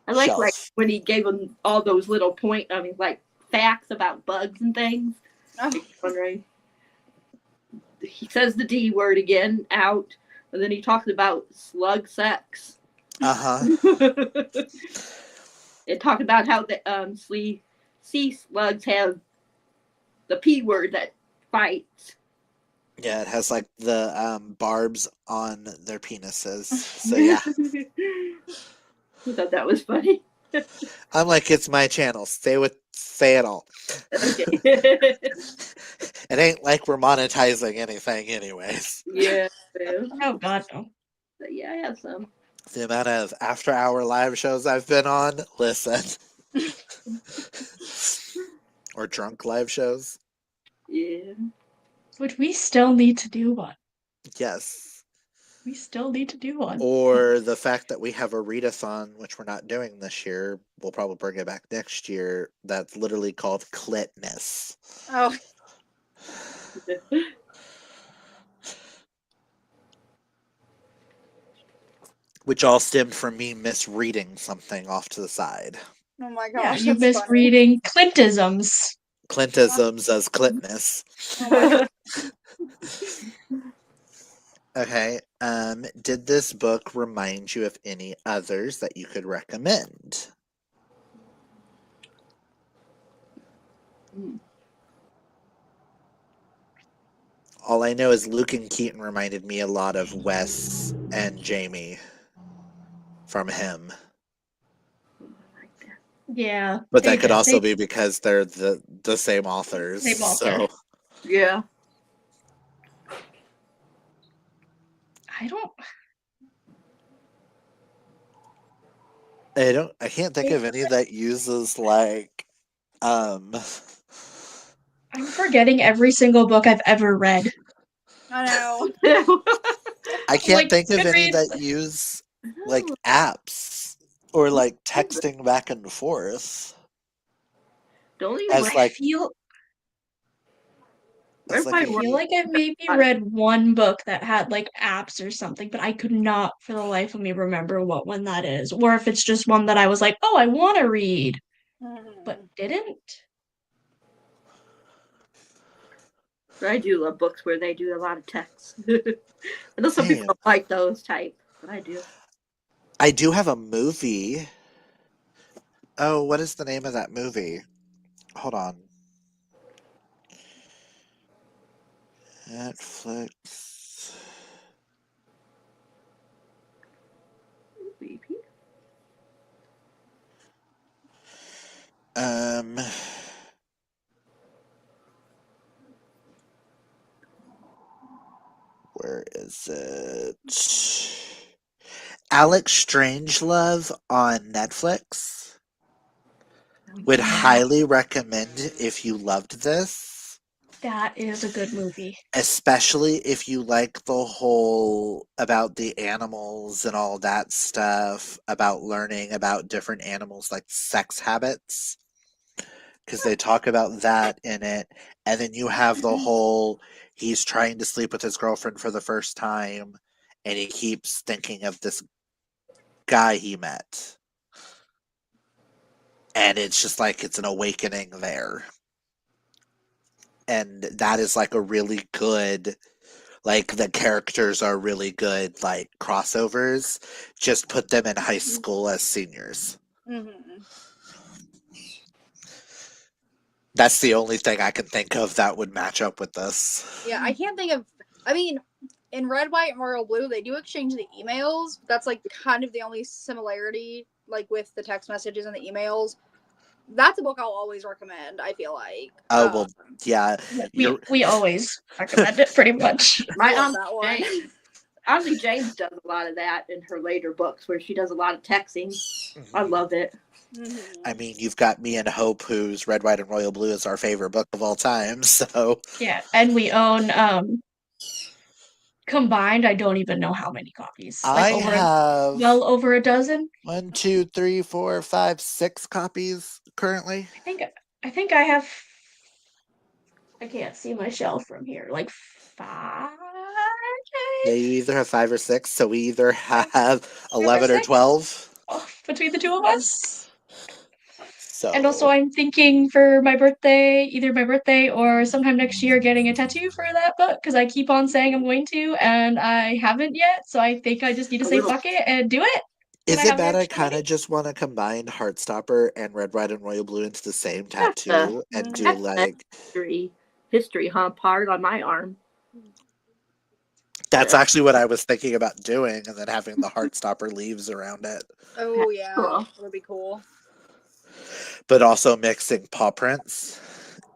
I like shelf. when he gave them all those little like facts about bugs and things. Oh, Wondering, he says the D word again out, and then he talks about slug sex. Uh-huh. It talked about how the sea slugs have the P word that fights. Yeah, it has like the barbs on their penises. So yeah. I thought that was funny. I'm like, it's my channel. Say it all. Okay. It ain't like we're monetizing anything anyways. Yeah. Oh God, no. But yeah, I have some. The amount of after-hour live shows I've been on, listen. Or drunk live shows. Yeah. Which we still need to do one. Yes. We still need to do one. Or the fact that we have a readathon, which we're not doing this year, we'll probably bring it back next year, that's literally called Clitmas. oh, Which all stemmed from me misreading something off to the side. oh my Yeah, gosh, you that's funny. misreading Clintisms. Clintisms as Clitmas. Oh my God. Okay. Did this book remind you of any others that you could recommend? All I know is Luke and Keaton reminded me a lot of Wes and Jamie from him. Yeah. But that could also be because they're the same authors. Same author. So Yeah. I can't think of any that uses like I'm forgetting every single book I've ever read. I know. I can't Like, think of any Goodreads. that use like apps or like texting back and forth. The only As one I like feel as like I a feel like I've maybe read one book that had like apps or something, but I could not for the life of me remember what one that is. Or if it's just one that I was like, oh, I want to read, but didn't. I do love books where they do a lot of text. I know some people don't like those type, but I do. I do have a movie. Oh, what is the name of that movie? Hold on. Netflix. Maybe. Where is it? Alex Strangelove on Netflix. Would highly recommend if you loved this. That is a good movie. Especially if you like the whole about the animals and all that stuff, about learning about different animals like sex habits. Because they talk about that in it. And then you have the whole he's trying to sleep with his girlfriend for the first time and he keeps thinking of this guy he met. And it's just like it's an awakening there. And that is like a really good, like the characters are really good, like crossovers. Just put them in high school as seniors. That's the only thing I can think of that would match up with this. Yeah, I can't think of. I mean, in Red, White, and Royal Blue, they do exchange the emails. That's like kind of the only similarity, like with the text messages and the emails. That's a book I'll always recommend. I feel like. Oh well, yeah. We always recommend it pretty much. My love that one. James does a lot of that in her later books, where she does a lot of texting. I love it. I mean, you've got me and Hope, whose Red, White, and Royal Blue is our favorite book of all time. So Yeah, and we own combined, I don't even know how many copies. I have Well over a dozen. 1, 2, 3, 4, 5, 6 copies currently. I think I have. I can't see my shelf from here. Like 5. Yeah, you either have 5 or 6. So we either have 5 or 11 or 6 12. between the two of us. And also, So I'm thinking for my birthday, either my birthday or sometime next year, getting a tattoo for that book because I keep on saying I'm going to, and I haven't yet. So I think I just need to A say little. fuck it and do it when I is it have the bad I extra kind money. of just want to combine Heartstopper and Red, White, and Royal Blue into the same That's the tattoo and do that's the like. history, huh? Part on my arm. That's actually what I was thinking about doing, and then having the Heartstopper leaves around it. Oh yeah, Cool. that would be cool. But also mixing paw prints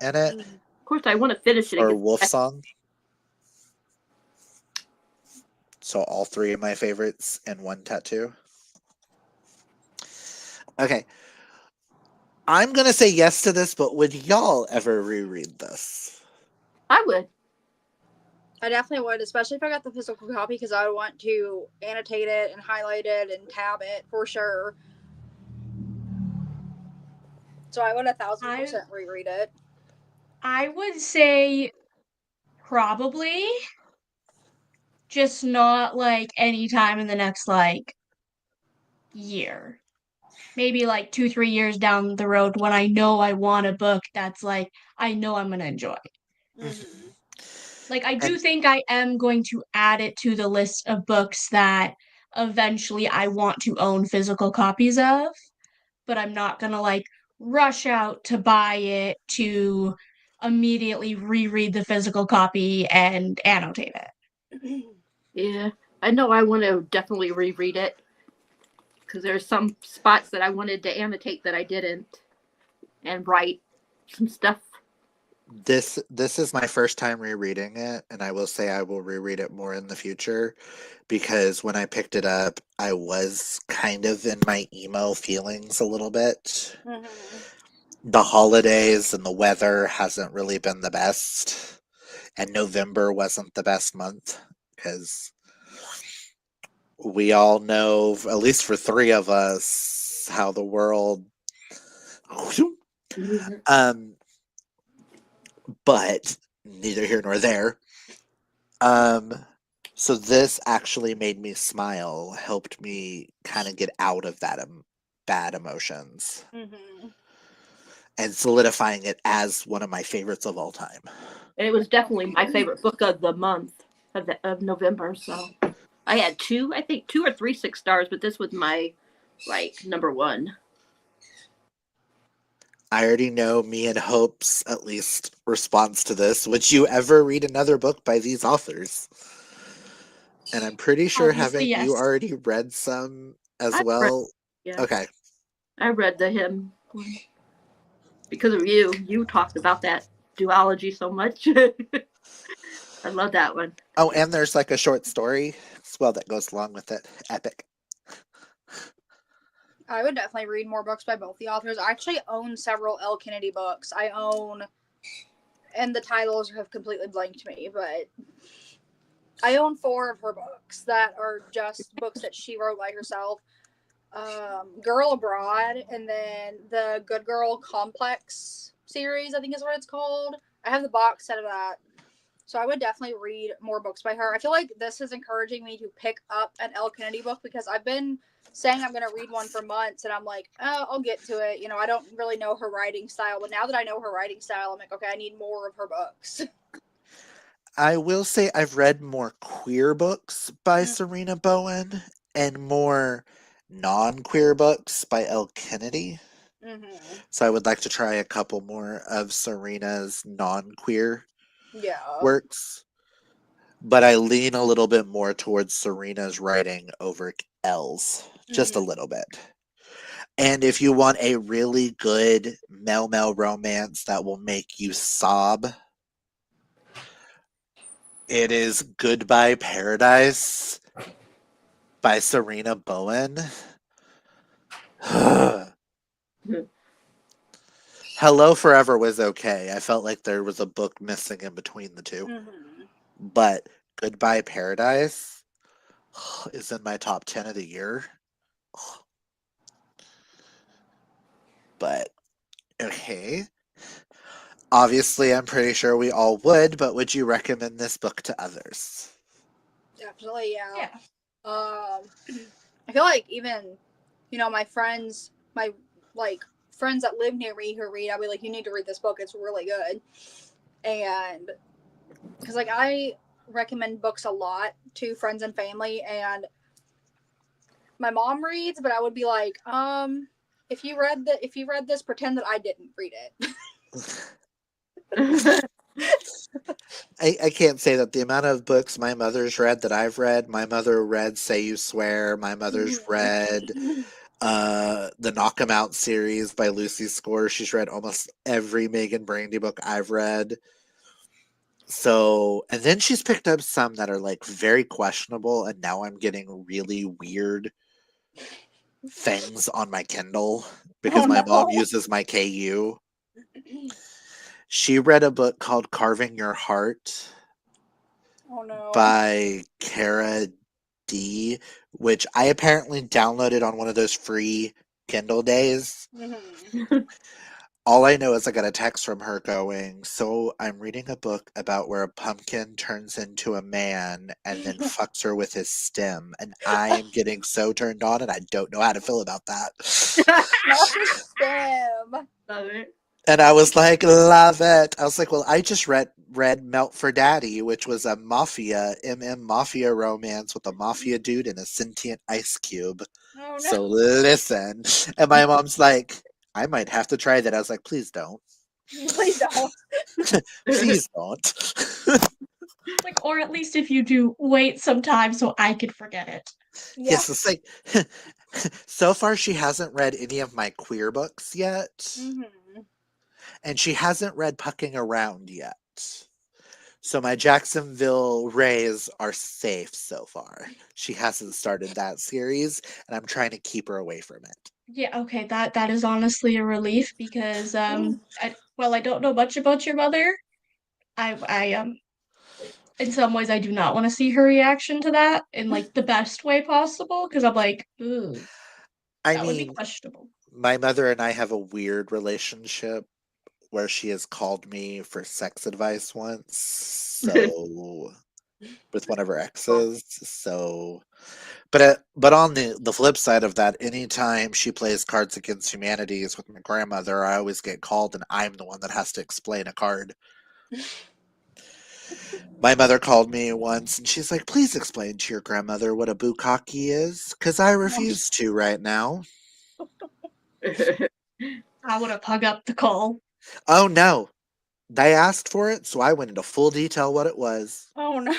in it, Of course, I want to finish it or again. Wolf Song. So all 3 of my favorites in one tattoo. Okay. I'm going to say yes to this, but would y'all ever reread this? I would. I definitely would, especially if I got the physical copy, because I would want to annotate it and highlight it and tab it for sure. So I would 1,000% reread it. I would say probably, just not like any time in the next like year. Maybe like 2-3 years down the road when I know I want a book that's like I know I'm gonna enjoy. Mm-hmm. Like I do And think I am going to add it to the list of books that eventually I want to own physical copies of, but I'm not gonna like rush out to buy it to immediately reread the physical copy and annotate it. Yeah, I know. I want to definitely reread it because there's some spots that I wanted to annotate that I didn't, and write some stuff. this is my first time rereading it, and I will say I will reread it more in the future because when I picked it up, I was kind of in my emo feelings a little bit. Mm-hmm. The holidays and the weather hasn't really been the best, and November wasn't the best month because we all know, at least for 3 of us, how the world. Um, but neither here nor there. Um, so this actually made me smile, helped me kind of get out of that bad emotions, Mm-hmm. and solidifying it as one of my favorites of all time. And it was definitely my favorite book of the month of November. So I had I think 2 or 3 6 stars, but this was my number one. I already know me and Hope's at least response to this. Would you ever read another book by these authors? And I'm pretty sure, Obviously, haven't you yes. already read some as I read, well? yeah, Okay. I read the hymn one because of you. You talked about that duology so much. I love that one. Oh, and there's like a short story as well that goes along with it. Epic. I would definitely read more books by both the authors. I actually own several Elle Kennedy books. I own, and the titles have completely blanked me, but I own 4 of her books that are just books that she wrote by herself. Girl Abroad, and then the Good Girl Complex series, I think is what it's called. I have the box set of that. So I would definitely read more books by her. I feel like this is encouraging me to pick up an Elle Kennedy book because I've been saying I'm going to read one for months, and I'm like, oh, I'll get to it. You know, I don't really know her writing style, but now that I know her writing style, I'm like, okay, I need more of her books. I will say I've read more queer books by Sarina Bowen and more non-queer books by Elle Kennedy. Mm-hmm. So I would like to try a couple more of Sarina's non-queer Yeah. works. But I lean a little bit more towards Sarina's writing over Elle's. Just a Mm-hmm. little bit. And if you want a really good male romance that will make you sob, it is Goodbye Paradise by Sarina Bowen. Hello Forever was okay. I felt like there was a book missing in between the two. Mhm. But Goodbye Paradise is in my top 10 of the year. But okay. Obviously, I'm pretty sure we all would, but would you recommend this book to others? Definitely, yeah. Yeah. I feel like even, my friends, my like friends that live near me who read, I'll be like, you need to read this book. It's really good. And because like I recommend books a lot to friends and family, and my mom reads, but I would be like, if you read this, pretend that I didn't read it. I can't say that the amount of books my mother's read that I've read. My mother read Say You Swear. My mother's read the Knock 'Em Out series by Lucy Score. She's read almost every Megan Brandy book I've read. So, and then she's picked up some that are like very questionable, and now I'm getting really weird things on my Kindle because Oh my mom no. uses my KU. She read a book called Carving Your Heart Oh no. by Cara D, which I apparently downloaded on one of those free Kindle days. Mhm. All I know is I got a text from her going, so I'm reading a book about where a pumpkin turns into a man and then fucks her with his stem. And I am getting so turned on and I don't know how to feel about that. Not his stem. Love it. And I was like, love it. I was like, well, I just read Melt for Daddy, which was a mafia mafia romance with a mafia dude and a sentient ice cube. Oh no. So listen. And my mom's like, I might have to try that. I was like, please don't. Please don't. Please don't. Like, or at least if you do, wait some time so I could forget it. Yeah. Yes, it's like so far she hasn't read any of my queer books yet. Mm-hmm. And she hasn't read Pucking Around yet. So my Jacksonville Rays are safe so far. She hasn't started that series, and I'm trying to keep her away from it. Yeah, okay, that is honestly a relief because I don't know much about your mother. I in some ways I do not want to see her reaction to that in like the best way possible because I'm like, ooh, I that would be mean, questionable. my mother and I have a weird relationship where she has called me for sex advice once. So with one of her exes. So but on the flip side of that, anytime she plays Cards Against Humanities with my grandmother, I always get called and I'm the one that has to explain a card. My mother called me once and she's like, please explain to your grandmother what a bukkake is, because I refuse to right now. I would have hung up the call. Oh no. They asked for it, so I went into full detail what it was. Oh no.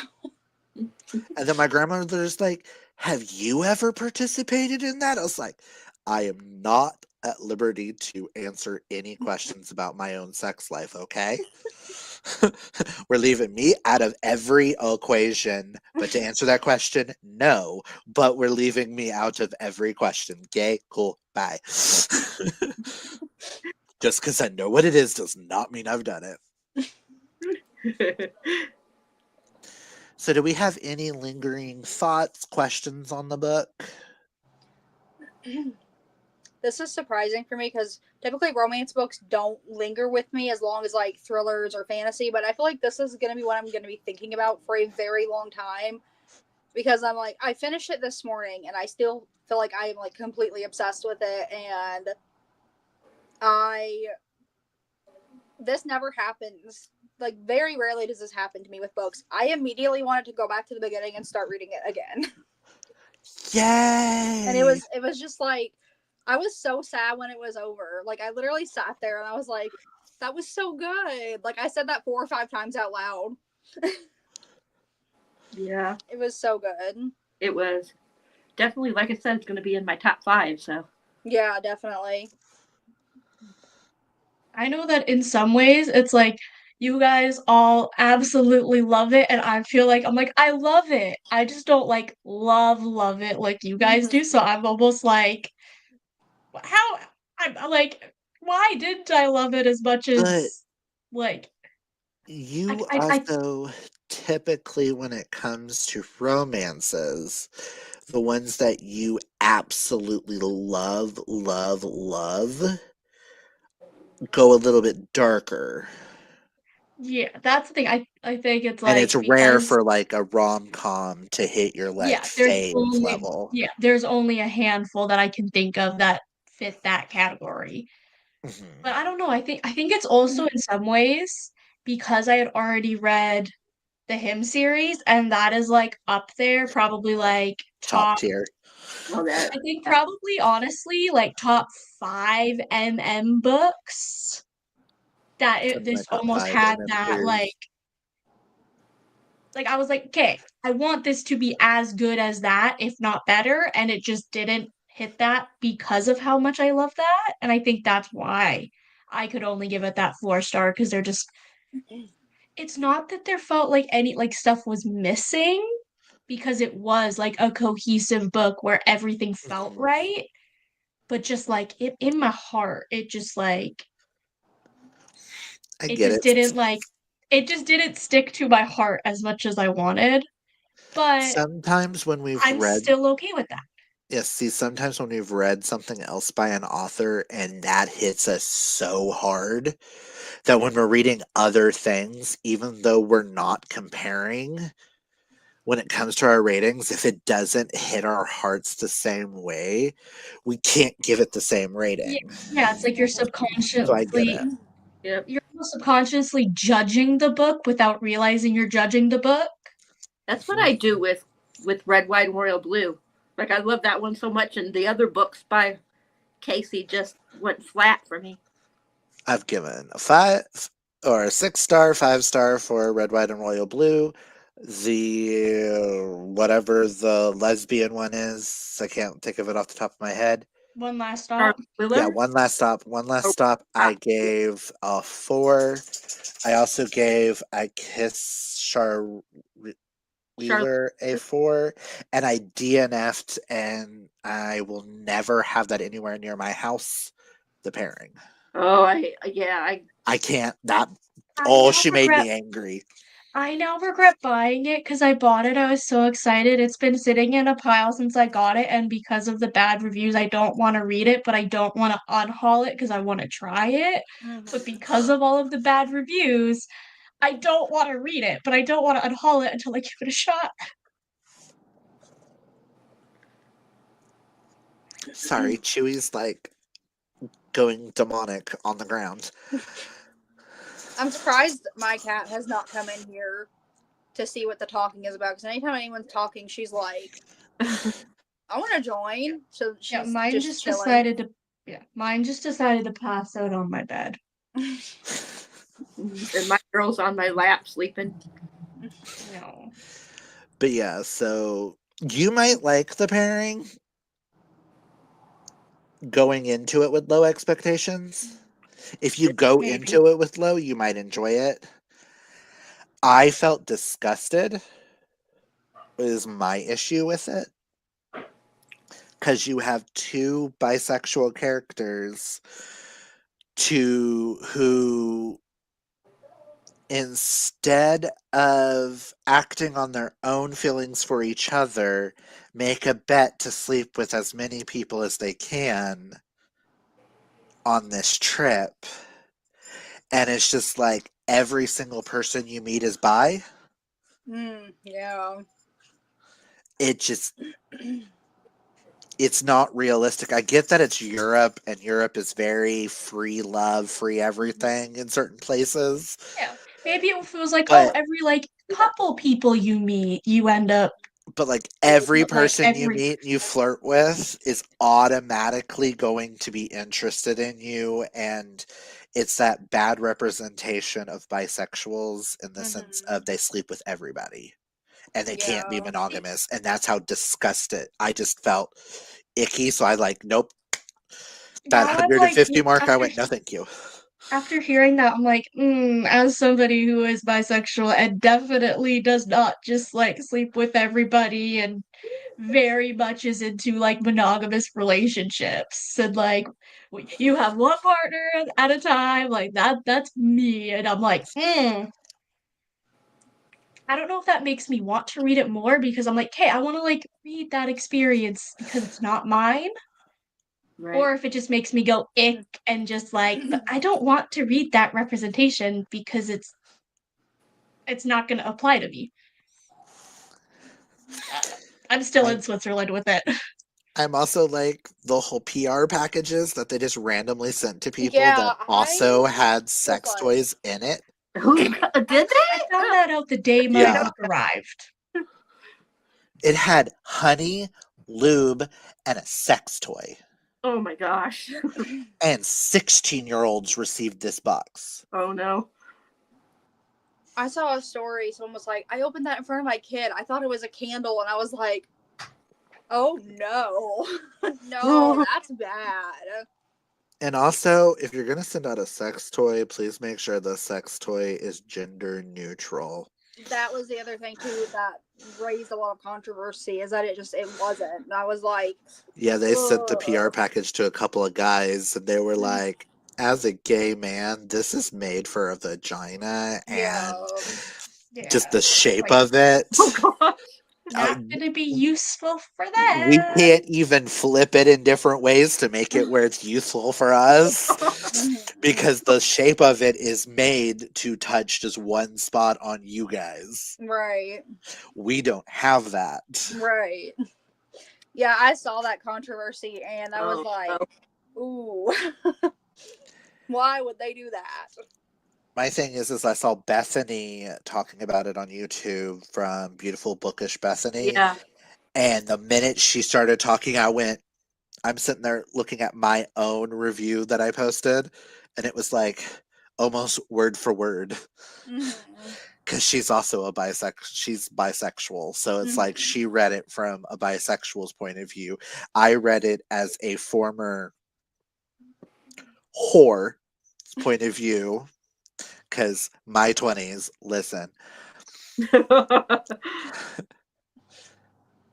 And then my grandmother's like, have you ever participated in that? I was like, I am not at liberty to answer any questions about my own sex life, okay? We're leaving me out of every equation. But to answer that question, no. But we're leaving me out of every question. Okay, cool, bye. Just because I know what it is does not mean I've done it. So, do we have any lingering thoughts, questions on the book? This is surprising for me because typically romance books don't linger with me as long as like thrillers or fantasy, but I feel like this is going to be what I'm going to be thinking about for a very long time because I'm like, I finished it this morning and I still feel like I am like completely obsessed with it. And I, this never happens. Like, very rarely does this happen to me with books. I immediately wanted to go back to the beginning and start reading it again. Yay! And it was just like, I was so sad when it was over. Like, I literally sat there and I was like, that was so good. Like, I said that 4 or 5 times out loud. Yeah, It was so good. it was. Definitely, like I said, it's going to be in my top 5, so. Yeah, definitely. I know that in some ways it's like you guys all absolutely love it, and I feel like I'm like, I love it. I just don't like love it like you guys do. So I'm almost like, how I'm like, why didn't I love it as much But as like you I also typically, when it comes to romances, the ones that you absolutely love, love, love, go a little bit darker. yeah, that's the thing. I think it's And it's like rare because for like a rom-com to hit your like yeah, there's fave only level. yeah, there's only a handful that I can think of that fit that category. But Mhm. I don't know. I think it's also in some ways because I had already read the him series, and that is like up there, probably like Top top. tier. Well, that. I think probably honestly like top 5 books that It's in my this top almost 5 had MM that series. like I was like, okay, I want this to be as good as that, if not better, and it just didn't hit that because of how much I love that, and I think that's why I could only give it that 4 star because they're just it's not that there felt like any like stuff was missing because it was like a cohesive book where everything felt Mhm. right, but just like it in my heart, it just like I it get just it. didn't like it just didn't stick to my heart as much as I wanted, but Sometimes when we've I'm read still okay with that. Yes, see, sometimes when we've read something else by an author and that hits us so hard that when we're reading other things, even though we're not comparing, when it comes to our ratings, if it doesn't hit our hearts the same way, we can't give it the same Yeah, rating. yeah, it's like So I get it. Yep. you're almost subconsciously judging the book without realizing you're judging the book. That's what Mhm. I do with Red, White, and Royal Blue. Like I love that one so much, and the other books by Casey just went flat for me. I've given a 6 star, 5 star for Red, White, and Royal Blue. The whatever the lesbian one is, I can't think of it off the top of my head. One last Charlotte stop. Yeah, Wheeler. one last stop. One last Oh, stop. I ah, gave a 4. I also gave I Kiss Char Charlotte. Wheeler a 4, and I DNF'd, and I will never have that anywhere near my house. The pairing. Oh, I I can't. That. I Oh, now she made regret me angry. I now regret buying it because I bought it. I was so excited. It's been sitting in a pile since I got it, and because of the bad reviews, I don't want to read it, but I don't want to unhaul it because I want to try it. But because of all of the bad reviews, I don't want to read it, but I don't want to unhaul it until I give it a shot. Sorry, Chewy's like going demonic on the ground. I'm surprised my cat has not come in here to see what the talking is about. Because anytime anyone's talking, she's like, "I want to join." So Yeah, she's just chilling. mine just decided to pass out on my bed. and my girl's on my lap sleeping. No. But yeah, so you might like the pairing going into it with low expectations. If you go Maybe. into it with low, you might enjoy it. I felt disgusted, is my issue with it. Because you have two bisexual characters who instead of acting on their own feelings for each other, make a bet to sleep with as many people as they can on this trip. And it's just like every single person you meet is bi. Yeah. It just, it's not realistic. I get that it's Europe and Europe is very free love, free everything in certain places. Yeah. Maybe if it was like, oh, But every like couple people you meet, you end up like every but like person you every meet and you flirt with is automatically going to be interested in you, and it's that bad representation of bisexuals in the sense of they sleep with everybody and they can't be Yeah. monogamous, and that's how disgusted I just felt. Icky, so I like nope. That now I'm like 150 mark, I after went no thank you. After hearing that, I'm like, as somebody who is bisexual and definitely does not just like sleep with everybody and very much is into like monogamous relationships and like you have one partner at a time, like that's me. And I'm like, I don't know if that makes me want to read it more because I'm like, hey, I want to like read that experience because it's not mine. Right. Or if it just makes me go ick and just like, but I don't want to read that representation because it's not going to apply to me. I'm still I, in Switzerland with it. I'm also like the whole PR packages that they just randomly sent to people Yeah, that also I had was sex like, toys in it. Who did I they? found that out the day my Yeah. book arrived. It had honey, lube, and a sex toy. Oh my gosh. And 16-year-olds received this box. Oh no. I saw a story. Someone was like, I opened that in front of my kid. I thought it was a candle, and I was like, oh no, no, that's bad. And also, if you're going to send out a sex toy, please make sure the sex toy is gender neutral. That was the other thing too that raised a lot of controversy. Is that it wasn't. And I was like, Yeah, they sent the PR ugh. package to a couple of guys, and they were like, as a gay man, this is made for a vagina, Yeah. and Yeah. just the shape Like, of it. Oh gosh. not gonna be useful for We them. can't even flip it in different ways to make it where it's useful for us because the shape of it is made to touch just one spot on you guys. Right. We don't have that. Right. Yeah, I saw that controversy and I was Oh, like, no. ooh. Why would they do that? My thing is I saw Bethany talking about it on YouTube from Beautiful Bookish Bethany. Yeah. And the minute she started talking, I'm sitting there looking at my own review that I posted, and it was like almost word for word. Because she's also she's bisexual. So it's like she read it from a bisexual's point of view. I read it as a former whore point of view. Because my 20s, listen,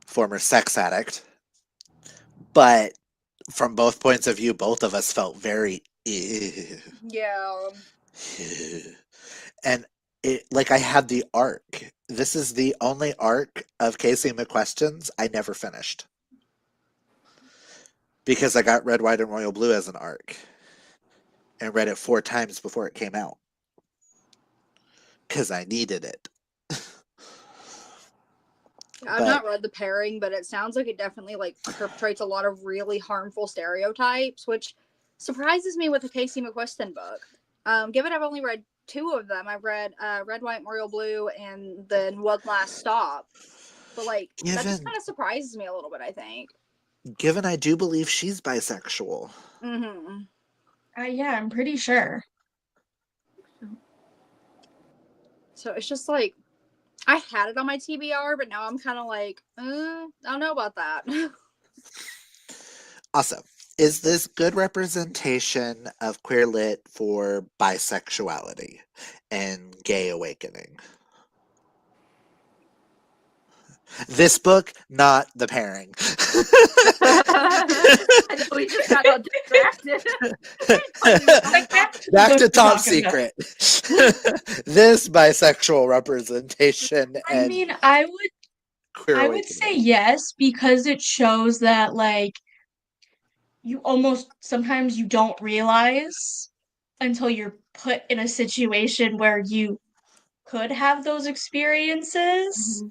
former sex addict. But from both points of view, both of us felt very ew. Yeah. And it, like, I had the arc. This is the only arc of Casey McQuestion's I never finished. Because I got Red, White, and Royal Blue as an arc. And read it 4 times before it came out. Because I needed it. I've not read The Pairing, but it sounds like it definitely like perpetrates a lot of really harmful stereotypes, which surprises me with the Casey McQuiston book. Given I've only read 2 of them, I've read Red, White, and Royal Blue, and then One Last Stop. But like that just kind of surprises me a little bit. I think. Given I do believe she's bisexual. Yeah, I'm pretty sure. So it's just like I had it on my TBR, but now I'm kind of like, I don't know about that. Also, is this good representation of queer lit for bisexuality and gay awakening? This book, not The Pairing. I know we just got all distracted. Back to Top Secret. This bisexual representation I mean, I would say yes because it shows that like you almost sometimes you don't realize until you're put in a situation where you could have those experiences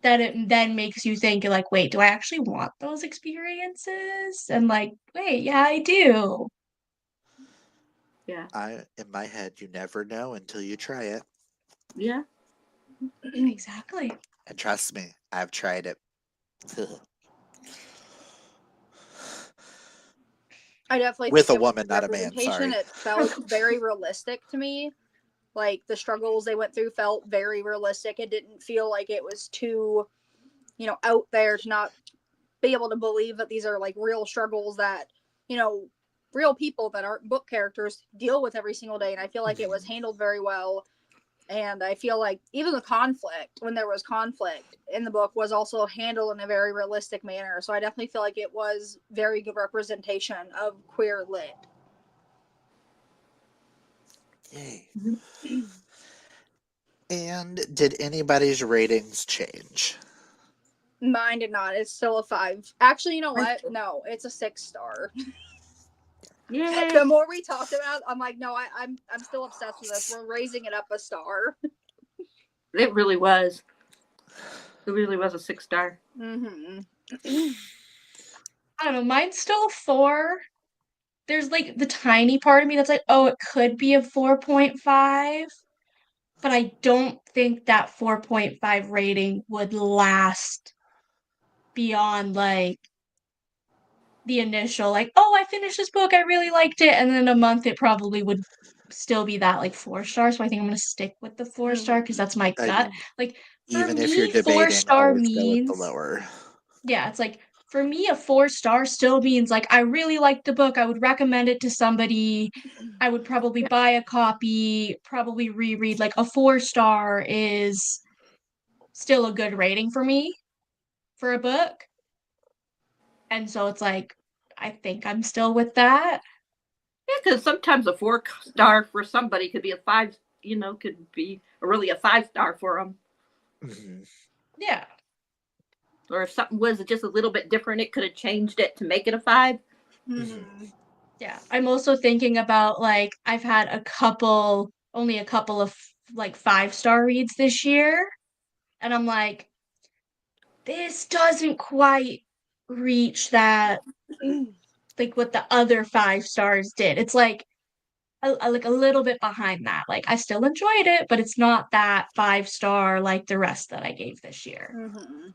that it then makes you think like, wait, do I actually want those experiences? And like, wait, yeah, I do. Yeah. In my head, you never know until you try it. Yeah. Exactly. And trust me, I've tried it. I definitely With think a woman, not a man. representation. Sorry. It felt very realistic to me. Like the struggles they went through felt very realistic. It didn't feel like it was too, out there to not be able to believe that these are like real struggles that, real people that aren't book characters deal with every single day, and I feel like it was handled very well. And I feel like even the conflict, when there was conflict in the book, was also handled in a very realistic manner. So I definitely feel like it was very good representation of queer lit. Yay. And did anybody's ratings change? Mine did not. It's still a 5. Actually, you know what? No, it's a 6-star. Yay. The more we talked about, I'm like, no, I'm still obsessed with this. We're raising it up a star. It really was. It really was a 6-star. Mm-hmm. I don't know. Mine's still a 4. There's like the tiny part of me that's like, oh, it could be a 4.5. But I don't think that 4.5 rating would last beyond like the initial, like, oh, I finished this book, I really liked it. And then a month, it probably would still be that like 4 star. So I think I'm going to stick with the 4-star because that's my gut. Like, for Even if you're me, debating, 4-star always go with the means, lower. yeah, it's like, for me, a 4-star still means like, I really liked the book. I would recommend it to somebody. I would probably buy a copy, probably reread. Like, a 4-star is still a good rating for me for a book. And so it's like, I think I'm still with that. Yeah, because sometimes a 4-star for somebody could be a 5. Could be really a 5-star for them. Mhm. Yeah. Or if something was just a little bit different, it could have changed it to make it a 5. Mm-hmm. Yeah. I'm also thinking about like, I've had only a couple of like 5-star reads this year. And I'm like, this doesn't quite reach that, like what the other 5 stars did. It's like, like a little bit behind that. Like I still enjoyed it, but it's not that 5-star like the rest that I gave this year. Mm-hmm.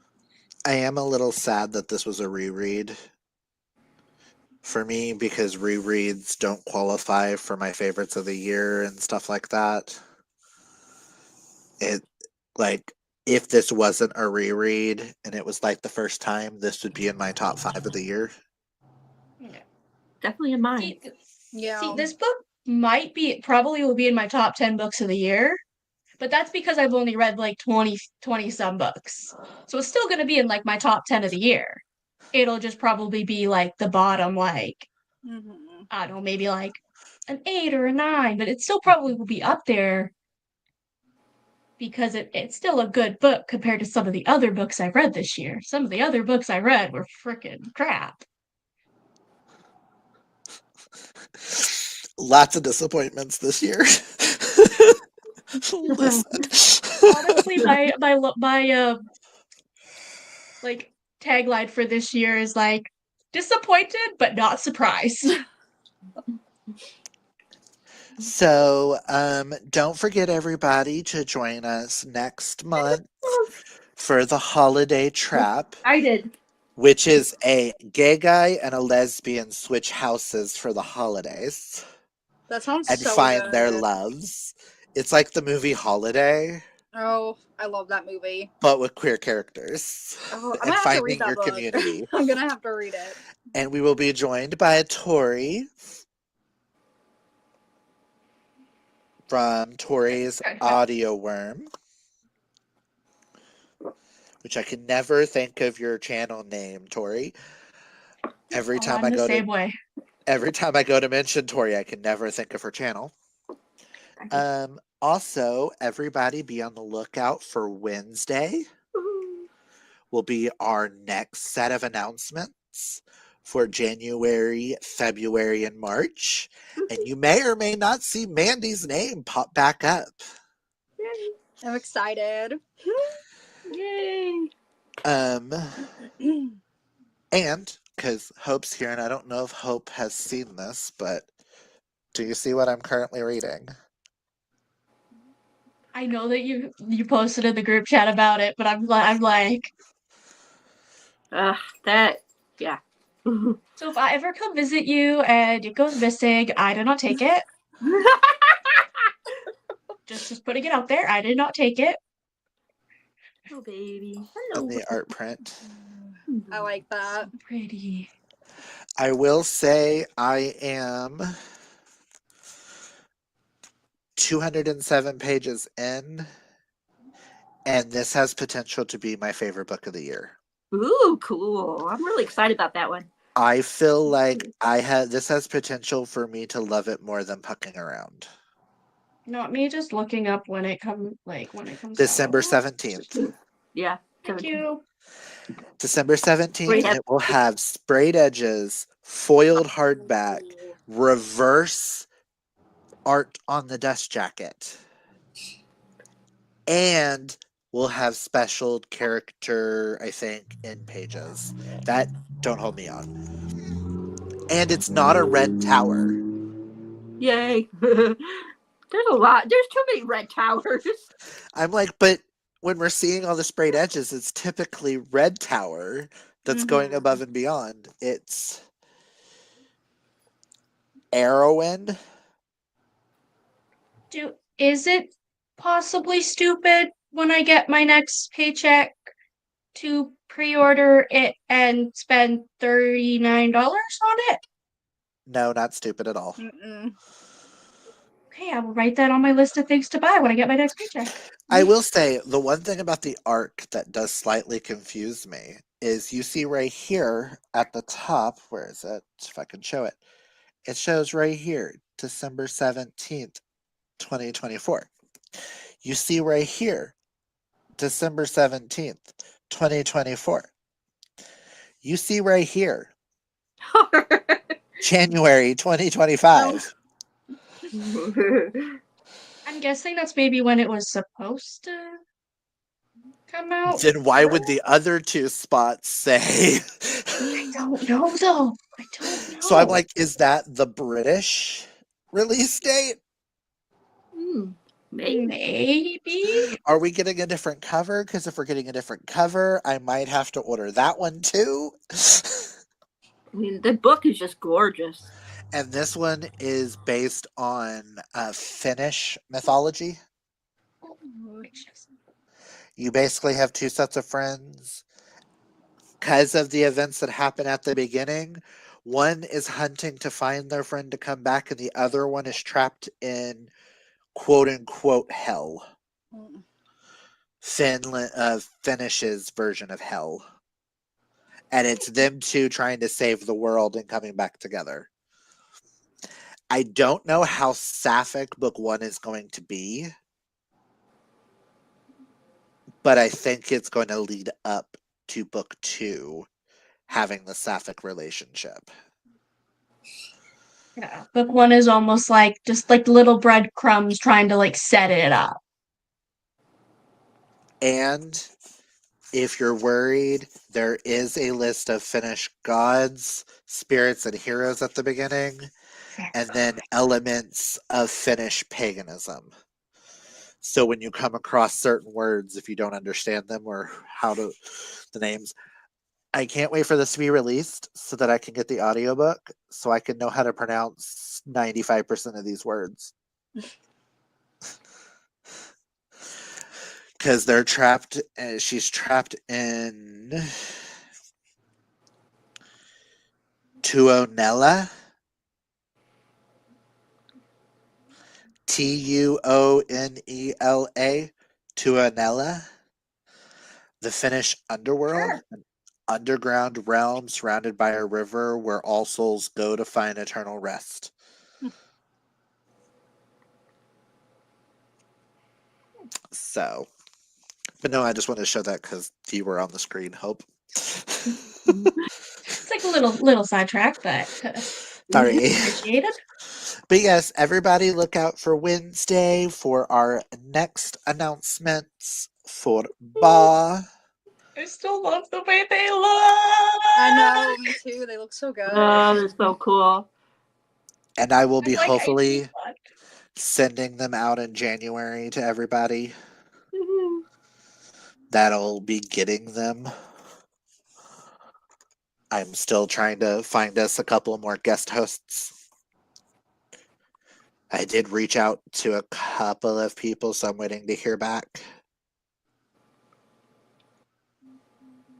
I am a little sad that this was a reread for me because rereads don't qualify for my favorites of the year and stuff like that. It like if this wasn't a reread and it was like the first time, this would be in my top 5 of the year. Yeah. Definitely in mine. See, this book probably will be in my top 10 books of the year, but that's because I've only read like 20 some books. So it's still going to be in like my top 10 of the year. It'll just probably be like the bottom, like, Mm-hmm. I don't know, maybe like an 8 or a 9, but it still probably will be up there because it's still a good book compared to some of the other books I read this year. Some of the other books I read were freaking crap. Lots of disappointments this year. Listen. Honestly, my like tagline for this year is like disappointed but not surprised. So, don't forget everybody to join us next month for the Holiday Trap, I did. which is a gay guy and a lesbian switch houses for the holidays That sounds and so find their good. loves. It's like the movie Holiday, Oh, I love that movie. but with queer characters Oh, I'm and gonna have to read finding that your book. community. I'm gonna have to read it. And we will be joined by Tori from Tori's Audio Worm, which I can never think of your channel name, Tori. Every time I'm I the go same to way. every time I go to mention Tori, I can never think of her channel. Also, everybody be on the lookout for Wednesday. Will be our next set of announcements for January, February, and March. And you may or may not see Mandy's name pop back up. I'm excited. Yay. And because Hope's here, and I don't know if Hope has seen this, but do you see what I'm currently reading? I know that you posted in the group chat about it, but I'm like, that, yeah. so if I ever come visit you and it goes missing, I did not take it. Just putting it out there, I did not take it. Oh, baby. And the art print. I like that. So pretty. I will say I am 207 pages in, and this has potential to be my favorite book of the year. Ooh, cool. I'm really excited about that one. I feel like this has potential for me to love it more than Pucking Around. Not me just looking up when it comes December out. 17th. Yeah. Thank 17. you. December 17th, We and have it will have sprayed edges, foiled hardback, reverse art on the dust jacket, and we'll have special character, I think, in pages. That don't hold me on. And it's not a red tower. Yay. There's a lot. There's too many red towers. I'm like, but when we're seeing all the sprayed edges, it's typically red tower that's going above and beyond. It's Arrowin. Is it possibly stupid when I get my next paycheck to pre-order it and spend $39 on it? No, not stupid at all. Mm-mm. Okay, I will write that on my list of things to buy when I get my next paycheck. I will say the one thing about the arc that does slightly confuse me is you see right here at the top, where is it? If I can show it, it shows right here, December 17th, 2024. You see right here, December 17th, 2024. You see right here, January 2025. I'm guessing that's maybe when it was supposed to come out. Then why would the other two spots say? I don't know though. I don't know. So I'm like, is that the British release date? Maybe. Maybe. Are we getting a different cover? Because if we're getting a different cover, I might have to order that one too. I mean, the book is just gorgeous. And this one is based on Finnish mythology. You basically have two sets of friends. Because of the events that happen at the beginning, one is hunting to find their friend to come back, and the other one is trapped in quote unquote hell. Finish's version of hell. And it's them two trying to save the world and coming back together. I don't know how sapphic book one is going to be, but I think it's going to lead up to book two having the sapphic relationship. Yeah, book one is almost like just like little breadcrumbs trying to like set it up. And if you're worried, there is a list of Finnish gods, spirits, and heroes at the beginning, and then elements of Finnish paganism. So when you come across certain words, if you don't understand them or the names, I can't wait for this to be released so that I can get the audiobook so I can know how to pronounce 95% of these words. Because they're trapped, she's trapped in Tuonela. Tuonela. Tuonela. The Finnish underworld. Sure. An underground realm surrounded by a river where all souls go to find eternal rest. So, but no, I just wanted to show that because you were on the screen, Hope. It's like a little sidetrack, but Sorry. appreciated. But yes, everybody look out for Wednesday for our next announcements for BAA. I still love the way they look. I know, me too. They look so good. Oh, that's so cool. And I will be I'm like, hopefully sending them out in January to everybody that'll be getting them. I'm still trying to find us a couple more guest hosts. I did reach out to a couple of people, so I'm waiting to hear back.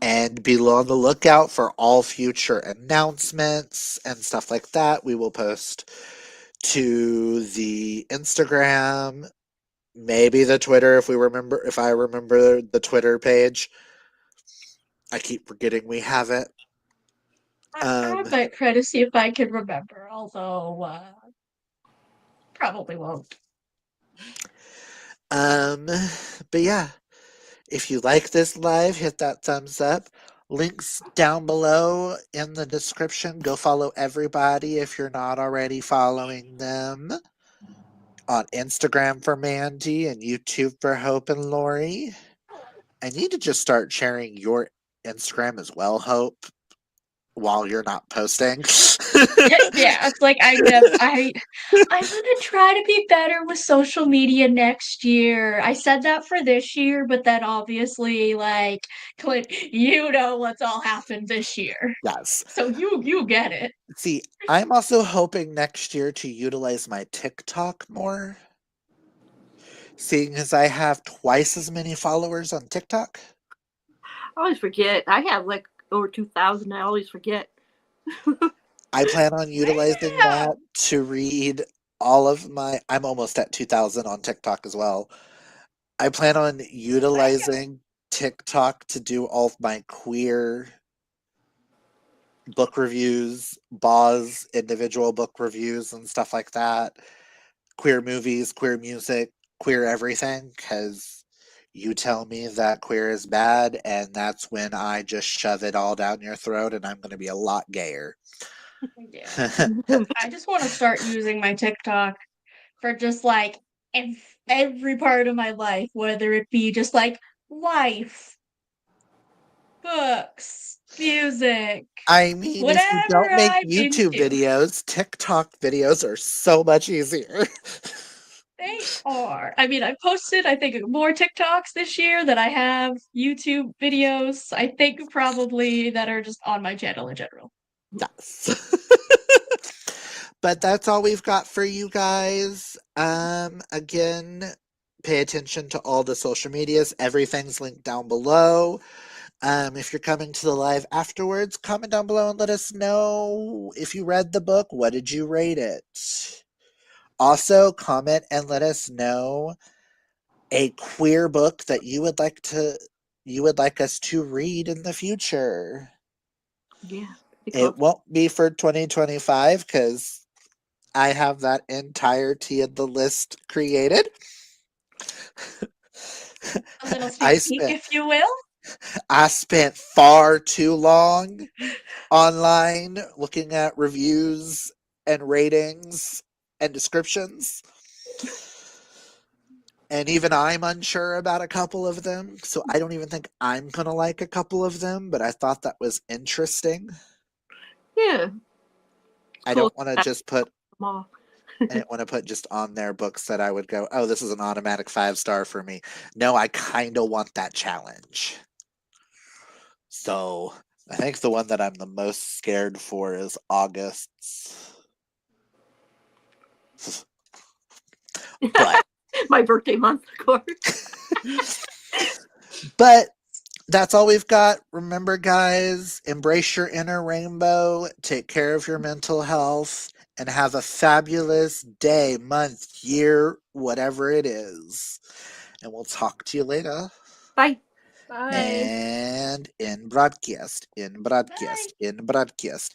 And be on the lookout for all future announcements and stuff like that. We will post to the Instagram, maybe the Twitter if I remember the Twitter page. I keep forgetting we have it. I might try to see if I can remember, although probably won't. But yeah, if you like this live, hit that thumbs up. Links down below in the description. Go follow everybody if you're not already following them. On Instagram for Mandy and YouTube for Hope and Lori. I need to just start sharing your Instagram as well, Hope, while you're not posting. Yeah, it's like I'm gonna try to be better with social media next year. I said that for this year, but then obviously, like, Clint, you know what's all happened this year, Yes. so you get it. See, I'm also hoping next year to utilize my TikTok more, seeing as I have twice as many followers on TikTok. I always forget. I have like over 2,000. I always forget. I plan on utilizing that to read all of my. I'm almost at 2,000 on TikTok as well. I plan on utilizing TikTok to do all of my queer book reviews, BAA's individual book reviews, and stuff like that. Queer movies, queer music, queer everything, because you tell me that queer is bad, and that's when I just shove it all down your throat, and I'm going to be a lot gayer. Yeah. I just want to start using my TikTok for just like every part of my life, whether it be just like life, books, music, I mean, if you whatever don't make I'm YouTube into. videos, TikTok videos are so much easier. They are. I mean, I posted, I think, more TikToks this year than I have YouTube videos. I think probably that are just on my channel in general. Yes. But that's all we've got for you guys. Again, pay attention to all the social medias. Everything's linked down below. If you're coming to the live afterwards, comment down below and let us know if you read the book. What did you rate it? Also, comment and let us know a queer book that you would like us to read in the future. Yeah. It won't be for 2025 because I have that entirety of the list created. A little I sneak peek, spent if you will. I spent far too long online looking at reviews and ratings and descriptions. And even I'm unsure about a couple of them, so I don't even think I'm going to like a couple of them, but I thought that was interesting. Yeah. I Cool. don't want to just put Them all. I didn't want to put just on there books that I would go, oh, this is an automatic 5-star for me. No, I kind of want that challenge. So I think the one that I'm the most scared for is August's. But My birthday month, of course. but that's all we've got. Remember, guys, embrace your inner rainbow, take care of your mental health, and have a fabulous day, month, year, whatever it is. And we'll talk to you later. Bye. Bye. And in broadcast, in broadcast, in broadcast.